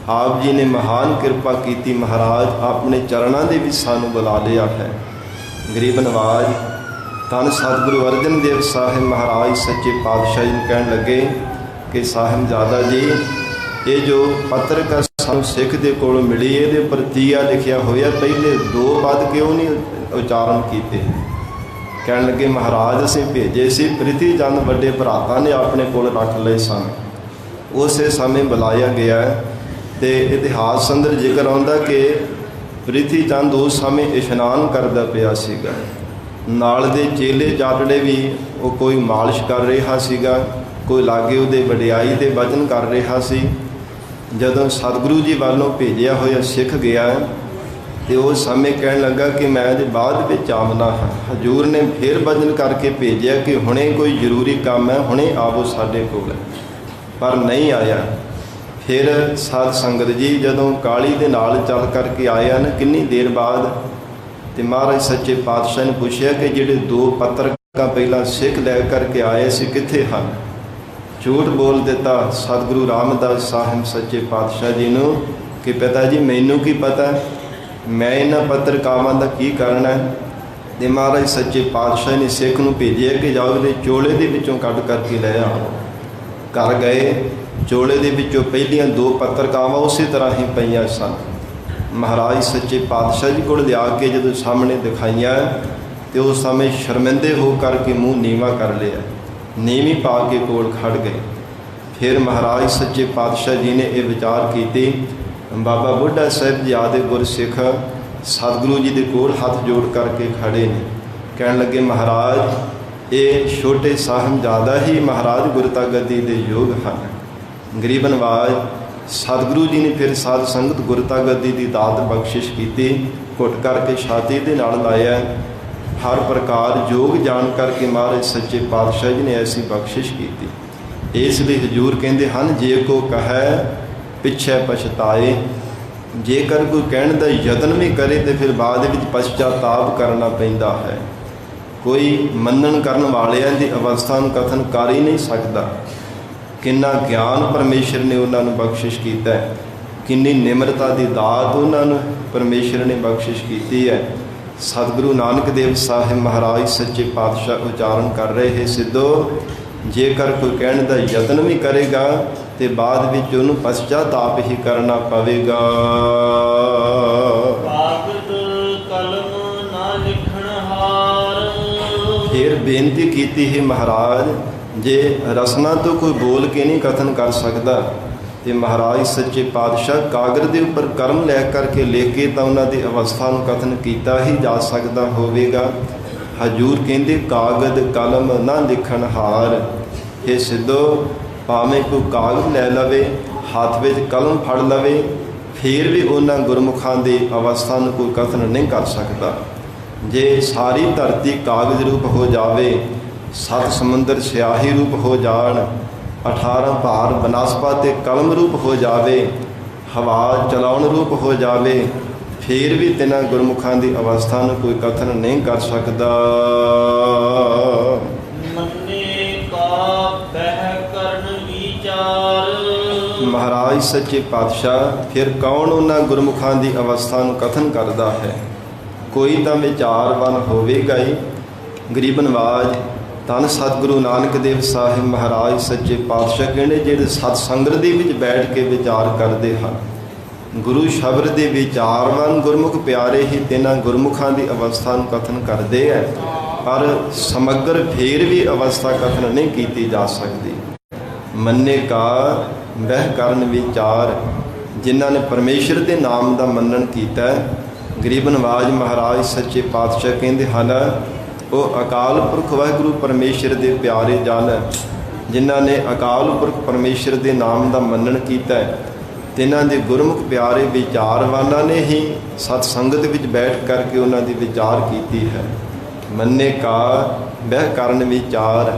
[SPEAKER 1] ਆਪ ਜੀ ਨੇ ਮਹਾਨ ਕਿਰਪਾ ਕੀਤੀ। ਮਹਾਰਾਜ ਆਪਣੇ ਚਰਨਾਂ ਦੇ ਵਿੱਚ ਸਾਨੂੰ ਬੁਲਾ ਲਿਆ ਹੈ। ਗਰੀਬ ਨਵਾਜ ਧੰਨ ਸਤਿਗੁਰੂ ਅਰਜਨ ਦੇਵ ਸਾਹਿਬ ਮਹਾਰਾਜ ਸੱਚੇ ਪਾਤਸ਼ਾਹ ਜੀ ਨੂੰ ਕਹਿਣ ਲੱਗੇ ਕਿ ਸਾਹਿਬਜ਼ਾਦਾ ਜੀ, ਇਹ ਜੋ ਪੱਤਰਕਾਰ ਸਾਨੂੰ ਸਿੱਖ ਦੇ ਕੋਲੋਂ ਮਿਲੀ, ਇਹਦੇ ਉੱਪਰ ਤੀਆ ਲਿਖਿਆ ਹੋਇਆ, ਪਹਿਲੇ ਦੋ ਪਦ ਕਿਉਂ ਨਹੀਂ ਉਚਾਰਨ ਕੀਤੇ? ਕਹਿਣ ਲੱਗੇ, ਮਹਾਰਾਜ ਅਸੀਂ ਭੇਜੇ ਸੀ, ਪ੍ਰਿਥੀ ਚੰਦ ਵੱਡੇ ਭਰਾਤਾ ਨੇ ਆਪਣੇ ਕੋਲ ਰੱਖ ਲਏ ਸਨ। ਉਸੇ ਸਮੇਂ ਬੁਲਾਇਆ ਗਿਆ ਤੇ ਇਤਿਹਾਸ ਅੰਦਰ ਜ਼ਿਕਰ ਆਉਂਦਾ ਕਿ ਪ੍ਰਿਥੀ ਚੰਦ ਉਸ ਸਮੇਂ ਇਸ਼ਨਾਨ ਕਰਦਾ ਪਿਆ ਸੀਗਾ। ਨਾਲ ਦੇ ਚੇਲੇ ਜਾਟੜੇ ਵੀ ਉਹ ਕੋਈ ਮਾਲਿਸ਼ ਕਰ ਰਿਹਾ ਸੀਗਾ, ਕੋਈ ਲਾਗੇ ਉਹਦੇ ਵਡਿਆਈ ਦੇ ਵਚਨ ਕਰ ਰਿਹਾ ਸੀ। ਜਦੋਂ ਸਤਿਗੁਰੂ ਜੀ ਵੱਲੋਂ ਭੇਜਿਆ ਹੋਇਆ ਸਿੱਖ ਗਿਆ ਤੇ ਉਹ ਸਮੇਂ ਕਹਿਣ ਲੱਗਾ ਕਿ ਮੈਂ ਅਜੇ ਬਾਅਦ ਵਿੱਚ ਆਉਣਾ ਹਾਂ। ਹਜ਼ੂਰ ਨੇ ਫਿਰ ਵਚਨ ਕਰਕੇ ਭੇਜਿਆ ਕਿ ਹੁਣੇ ਕੋਈ ਜ਼ਰੂਰੀ ਕੰਮ ਹੈ, ਹੁਣੇ ਆਵੋ ਸਾਡੇ ਕੋਲ, ਪਰ ਨਹੀਂ ਆਇਆ। ਫਿਰ ਸਾਧ ਸੰਗਤ ਜੀ ਜਦੋਂ ਕਾਲੀ ਦੇ ਨਾਲ ਚੱਲ ਕਰਕੇ ਆਇਆ ਨਾ ਕਿੰਨੀ ਦੇਰ ਬਾਅਦ, ਤੇ ਮਹਾਰਾਜ ਸੱਚੇ ਪਾਤਸ਼ਾਹ ਨੇ ਪੁੱਛਿਆ ਕਿ ਜਿਹੜੇ ਦੋ ਪੱਤਰਕਾਰ ਪਹਿਲਾਂ ਸਿੱਖ ਲੈ ਕਰਕੇ ਆਏ ਸੀ ਕਿੱਥੇ ਹਨ? ਝੂਠ ਬੋਲ ਦਿੱਤਾ ਸਤਿਗੁਰੂ ਰਾਮਦਾਸ ਸਾਹਿਬ ਸੱਚੇ ਪਾਤਸ਼ਾਹ ਜੀ ਨੂੰ ਕਿ ਪਿਤਾ ਜੀ ਮੈਨੂੰ ਕੀ ਪਤਾ, ਮੈਂ ਇਹਨਾਂ ਪੱਤਰਕਾਵਾਂ ਦਾ ਕੀ ਕਰਨਾ ਹੈ। ਤੇ ਮਹਾਰਾਜ ਸੱਚੇ ਪਾਤਸ਼ਾਹ ਨੇ ਸਿੱਖ ਨੂੰ ਭੇਜਿਆ ਕਿ ਜਾਓ ਇਹਦੇ ਚੋਲੇ ਦੇ ਵਿੱਚੋਂ ਕੱਢ ਕਰਕੇ ਲੈ ਆਓ। ਘਰ ਗਏ, ਚੋਲੇ ਦੇ ਵਿੱਚੋਂ ਪਹਿਲੀਆਂ 2 ਪੱਤਰਕਾਵਾਂ ਉਸੇ ਤਰ੍ਹਾਂ ਹੀ ਪਈਆਂ ਸਨ। ਮਹਾਰਾਜ ਸੱਚੇ ਪਾਤਸ਼ਾਹ ਜੀ ਕੋਲ ਲਿਆ ਕੇ ਜਦੋਂ ਸਾਹਮਣੇ ਦਿਖਾਈਆਂ ਤੇ ਉਸ ਸਮੇਂ ਸ਼ਰਮਿੰਦੇ ਹੋ ਕਰਕੇ ਮੂੰਹ ਨੀਵਾਂ ਕਰ ਲਿਆ, ਨੀਵੀਂ ਪਾ ਕੇ ਕੋਲ ਖੜ ਗਏ। ਫਿਰ ਮਹਾਰਾਜ ਸੱਚੇ ਪਾਤਸ਼ਾਹ ਜੀ ਨੇ ਇਹ ਵਿਚਾਰ ਕੀਤੀ। ਬਾਬਾ ਬੁੱਢਾ ਸਾਹਿਬ ਜੀ ਆਦਿ ਗੁਰਸਿੱਖ ਸਤਿਗੁਰੂ ਜੀ ਦੇ ਕੋਲ ਹੱਥ ਜੋੜ ਕਰਕੇ ਖੜੇ ਨੇ। ਕਹਿਣ ਲੱਗੇ, ਮਹਾਰਾਜ ਇਹ ਛੋਟੇ ਸਾਹਿਬਜ਼ਾਦਾ ਹੀ ਮਹਾਰਾਜ ਗੁਰਤਾ ਗੱਦੀ ਦੇ ਯੋਗ ਹਨ। ਗਰੀਬ ਨਵਾਜ ਸਤਿਗੁਰੂ ਜੀ ਨੇ ਫਿਰ ਸਾਧ ਸੰਗਤ ਗੁਰਤਾ ਗੱਦੀ ਦੀ ਦਾਤ ਬਖਸ਼ਿਸ਼ ਕੀਤੀ। ਘੁੱਟ ਕਰਕੇ ਛਾਤੀ ਦੇ ਨਾਲ ਲਾਇਆ। ਹਰ ਪ੍ਰਕਾਰ ਯੋਗ ਜਾਣ ਕਰਕੇ ਮਹਾਰਾਜ ਸੱਚੇ ਪਾਤਸ਼ਾਹ ਜੀ ਨੇ ਐਸੀ ਬਖਸ਼ਿਸ਼ ਕੀਤੀ। ਇਸ ਲਈ ਹਜ਼ੂਰ ਕਹਿੰਦੇ ਹਨ, ਜੇ ਕੋ ਕਹੈ ਪਿੱਛੇ ਪਛਤਾਏ। ਜੇਕਰ ਕੋਈ ਕਹਿਣ ਦਾ ਯਤਨ ਵੀ ਕਰੇ ਤੇ ਫਿਰ ਬਾਅਦ ਵਿੱਚ ਪਛਤਾਤਾਪ ਕਰਨਾ ਪੈਂਦਾ ਹੈ। ਕੋਈ ਮੰਨਣ ਕਰਨ ਵਾਲਿਆਂ ਦੀ ਅਵਸਥਾ ਨੂੰ ਕਥਨ ਕਰ ਹੀ ਨਹੀਂ ਸਕਦਾ। ਕਿੰਨਾ ਗਿਆਨ ਪਰਮੇਸ਼ਰ ਨੇ ਉਹਨਾਂ ਨੂੰ ਬਖਸ਼ਿਸ਼ ਕੀਤਾ ਹੈ, ਕਿੰਨੀ ਨਿਮਰਤਾ ਦੀ ਦਾਤ ਉਹਨਾਂ ਨੂੰ ਪਰਮੇਸ਼ਰ ਨੇ ਬਖਸ਼ਿਸ਼ ਕੀਤੀ ਹੈ। ਸਤਿਗੁਰੂ ਨਾਨਕ ਦੇਵ ਸਾਹਿਬ ਮਹਾਰਾਜ ਸੱਚੇ ਪਾਤਸ਼ਾਹ ਉਚਾਰਨ ਕਰ ਰਹੇ ਹੈ, ਸਿੱਧੋ ਜੇਕਰ ਕੋਈ ਕਹਿਣ ਦਾ ਯਤਨ ਵੀ ਕਰੇਗਾ ਤੇ ਬਾਅਦ ਵਿੱਚ ਉਹਨੂੰ ਪਛਤਾਤਾਪ ਹੀ ਕਰਨਾ ਪਵੇਗਾ।
[SPEAKER 2] ਕਾਗਦ ਕਲਮ ਨਾ ਲਿਖਣ ਹਾਰ।
[SPEAKER 1] ਫਿਰ ਬੇਨਤੀ ਕੀਤੀ ਹੈ, ਮਹਾਰਾਜ ਜੇ ਰਸਨਾ ਤੋਂ ਕੋਈ ਬੋਲ ਕੇ ਨਹੀਂ ਕਥਨ ਕਰ ਸਕਦਾ ਤੇ ਮਹਾਰਾਜ ਸੱਚੇ ਪਾਤਸ਼ਾਹ ਕਾਗਜ਼ ਦੇ ਉੱਪਰ ਕਰਮ ਲੈ ਕਰਕੇ ਲਿਖ ਕੇ ਤਾਂ ਉਹਨਾਂ ਦੀ ਅਵਸਥਾ ਨੂੰ ਕਥਨ ਕੀਤਾ ਹੀ ਜਾ ਸਕਦਾ ਹੋਵੇਗਾ। ਹਜ਼ੂਰ ਕਹਿੰਦੇ, ਕਾਗਜ਼ ਕਲਮ ਨਾ ਲਿਖਣ ਹਾਰ। ਇਹ ਸਿੱਧੋ ਭਾਵੇਂ ਕੋਈ ਕਾਗਜ਼ ਲੈ ਲਵੇ, ਹੱਥ ਵਿੱਚ ਕਲਮ ਫੜ ਲਵੇ, ਫਿਰ ਵੀ ਉਹਨਾਂ ਗੁਰਮੁਖਾਂ ਦੀ ਅਵਸਥਾ ਨੂੰ ਕੋਈ ਕਥਨ ਨਹੀਂ ਕਰ ਸਕਦਾ। ਜੇ ਸਾਰੀ ਧਰਤੀ ਕਾਗਜ਼ ਰੂਪ ਹੋ ਜਾਵੇ, 7 ਸਮੁੰਦਰ ਸਿਆਹੀ ਰੂਪ ਹੋ ਜਾਣ, 18 ਭਾਰ ਬਨਸਪਤ ਤੇ ਕਲਮ ਰੂਪ ਹੋ ਜਾਵੇ, ਹਵਾ ਚਲਾਉਣ ਰੂਪ ਹੋ ਜਾਵੇ, ਫਿਰ ਵੀ ਤਿੰਨਾਂ ਗੁਰਮੁਖਾਂ ਦੀ ਅਵਸਥਾ ਨੂੰ ਕੋਈ ਕਥਨ ਨਹੀਂ ਕਰ ਸਕਦਾ।
[SPEAKER 2] ਮੰਨੇ ਕਾ ਬਹਿ ਕਰਨ ਵਿਚਾਰ।
[SPEAKER 1] ਮਹਾਰਾਜ ਸੱਚੇ ਪਾਤਸ਼ਾਹ ਫਿਰ ਕੌਣ ਉਹਨਾਂ ਗੁਰਮੁਖਾਂ ਦੀ ਅਵਸਥਾ ਨੂੰ ਕਥਨ ਕਰਦਾ ਹੈ। ਕੋਈ ਤਾਂ ਵਿਚਾਰਵਾਨ ਹੋਵੇਗਾ ਹੀ। ਗਰੀਬ ਨਵਾਜ ਧੰਨ ਸਤਿਗੁਰੂ ਨਾਨਕ ਦੇਵ ਸਾਹਿਬ ਮਹਾਰਾਜ ਸੱਚੇ ਪਾਤਸ਼ਾਹ ਕਹਿੰਦੇ, ਜਿਹੜੇ ਸਤ ਸੰਗਤ ਦੇ ਵਿੱਚ ਬੈਠ ਕੇ ਵਿਚਾਰ ਕਰਦੇ ਹਨ, ਗੁਰੂ ਸ਼ਬਦ ਦੇ ਵਿਚਾਰਵਾਨ ਗੁਰਮੁਖ ਪਿਆਰੇ ਹੀ ਤਿੰਨਾਂ ਗੁਰਮੁਖਾਂ ਦੀ ਅਵਸਥਾ ਨੂੰ ਕਥਨ ਕਰਦੇ ਹੈ, ਪਰ ਸਮਗਰ ਫੇਰ ਵੀ ਅਵਸਥਾ ਕਥਨ ਨਹੀਂ ਕੀਤੀ ਜਾ ਸਕਦੀ। ਮੰਨੇ ਕਾ ਬਹਿ ਕਰਨ ਵਿਚਾਰ। ਜਿਨ੍ਹਾਂ ਨੇ ਪਰਮੇਸ਼ਰ ਦੇ ਨਾਮ ਦਾ ਮੰਨਣ ਕੀਤਾ, ਗਰੀਬ ਨਵਾਜ ਮਹਾਰਾਜ ਸੱਚੇ ਪਾਤਸ਼ਾਹ ਕਹਿੰਦੇ ਹਨ, ਉਹ ਅਕਾਲ ਪੁਰਖ ਵਾਹਿਗੁਰੂ ਪਰਮੇਸ਼ਰ ਦੇ ਪਿਆਰੇ ਜਨ, ਜਿਨ੍ਹਾਂ ਨੇ ਅਕਾਲ ਪੁਰਖ ਪਰਮੇਸ਼ਰ ਦੇ ਨਾਮ ਦਾ ਮੰਨਣ ਕੀਤਾ ਹੈ, ਤਿੰਨਾਂ ਦੇ ਗੁਰਮੁਖ ਪਿਆਰੇ ਵਿਚਾਰਵਾਨਾਂ ਨੇ ਹੀ ਸਤ ਸੰਗਤ ਵਿੱਚ ਬੈਠ ਕਰਕੇ ਉਹਨਾਂ ਦੀ ਵਿਚਾਰ ਕੀਤੀ ਹੈ। ਮੰਨੇ ਕਾ ਬਹਿ ਕਰਨ ਵਿਚਾਰ।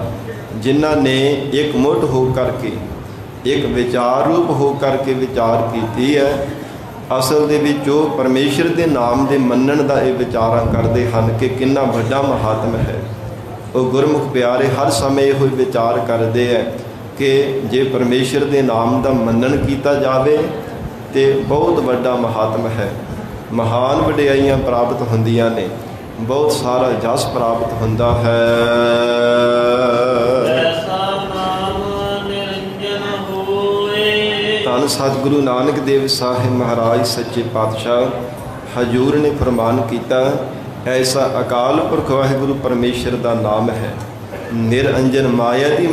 [SPEAKER 1] ਜਿਨ੍ਹਾਂ ਨੇ ਇੱਕ ਮੁੱਠ ਹੋ ਕਰਕੇ, ਇੱਕ ਵਿਚਾਰ ਰੂਪ ਹੋ ਕਰਕੇ ਵਿਚਾਰ ਕੀਤੀ ਹੈ, ਅਸਲ ਦੇ ਵਿੱਚ ਉਹ ਪਰਮੇਸ਼ਰ ਦੇ ਨਾਮ ਦੇ ਮੰਨਣ ਦਾ ਇਹ ਵਿਚਾਰਾਂ ਕਰਦੇ ਹਨ ਕਿ ਕਿੰਨਾ ਵੱਡਾ ਮਹਾਤਮ ਹੈ। ਉਹ ਗੁਰਮੁਖ ਪਿਆਰੇ ਹਰ ਸਮੇਂ ਇਹੋ ਵਿਚਾਰ ਕਰਦੇ ਹੈ ਕਿ ਜੇ ਪਰਮੇਸ਼ਰ ਦੇ ਨਾਮ ਦਾ ਮੰਨਣ ਕੀਤਾ ਜਾਵੇ ਤੇ ਬਹੁਤ ਵੱਡਾ ਮਹਾਤਮ ਹੈ, ਮਹਾਨ ਵਡਿਆਈਆਂ ਪ੍ਰਾਪਤ ਹੁੰਦੀਆਂ ਨੇ, ਬਹੁਤ ਸਾਰਾ ਜਸ ਪ੍ਰਾਪਤ ਹੁੰਦਾ ਹੈ।
[SPEAKER 2] ਐਸਾ ਨਾਮ ਨਿਰੰਜਨ ਹੋਏ।
[SPEAKER 1] ਧੰਨ ਸਤਿਗੁਰੂ ਨਾਨਕ ਦੇਵ ਸਾਹਿਬ ਮਹਾਰਾਜ ਸੱਚੇ ਪਾਤਸ਼ਾਹ ਹਜ਼ੂਰ ਨੇ ਫਰਮਾਨ ਕੀਤਾ, ਐਸਾ ਅਕਾਲ ਪੁਰਖ ਵਾਹਿਗੁਰੂ ਪਰਮੇਸ਼ਰ ਦਾ ਨਾਮ ਹੈ। ਨਿਰੰਜਨ ਮਾਇਆ ਦੀ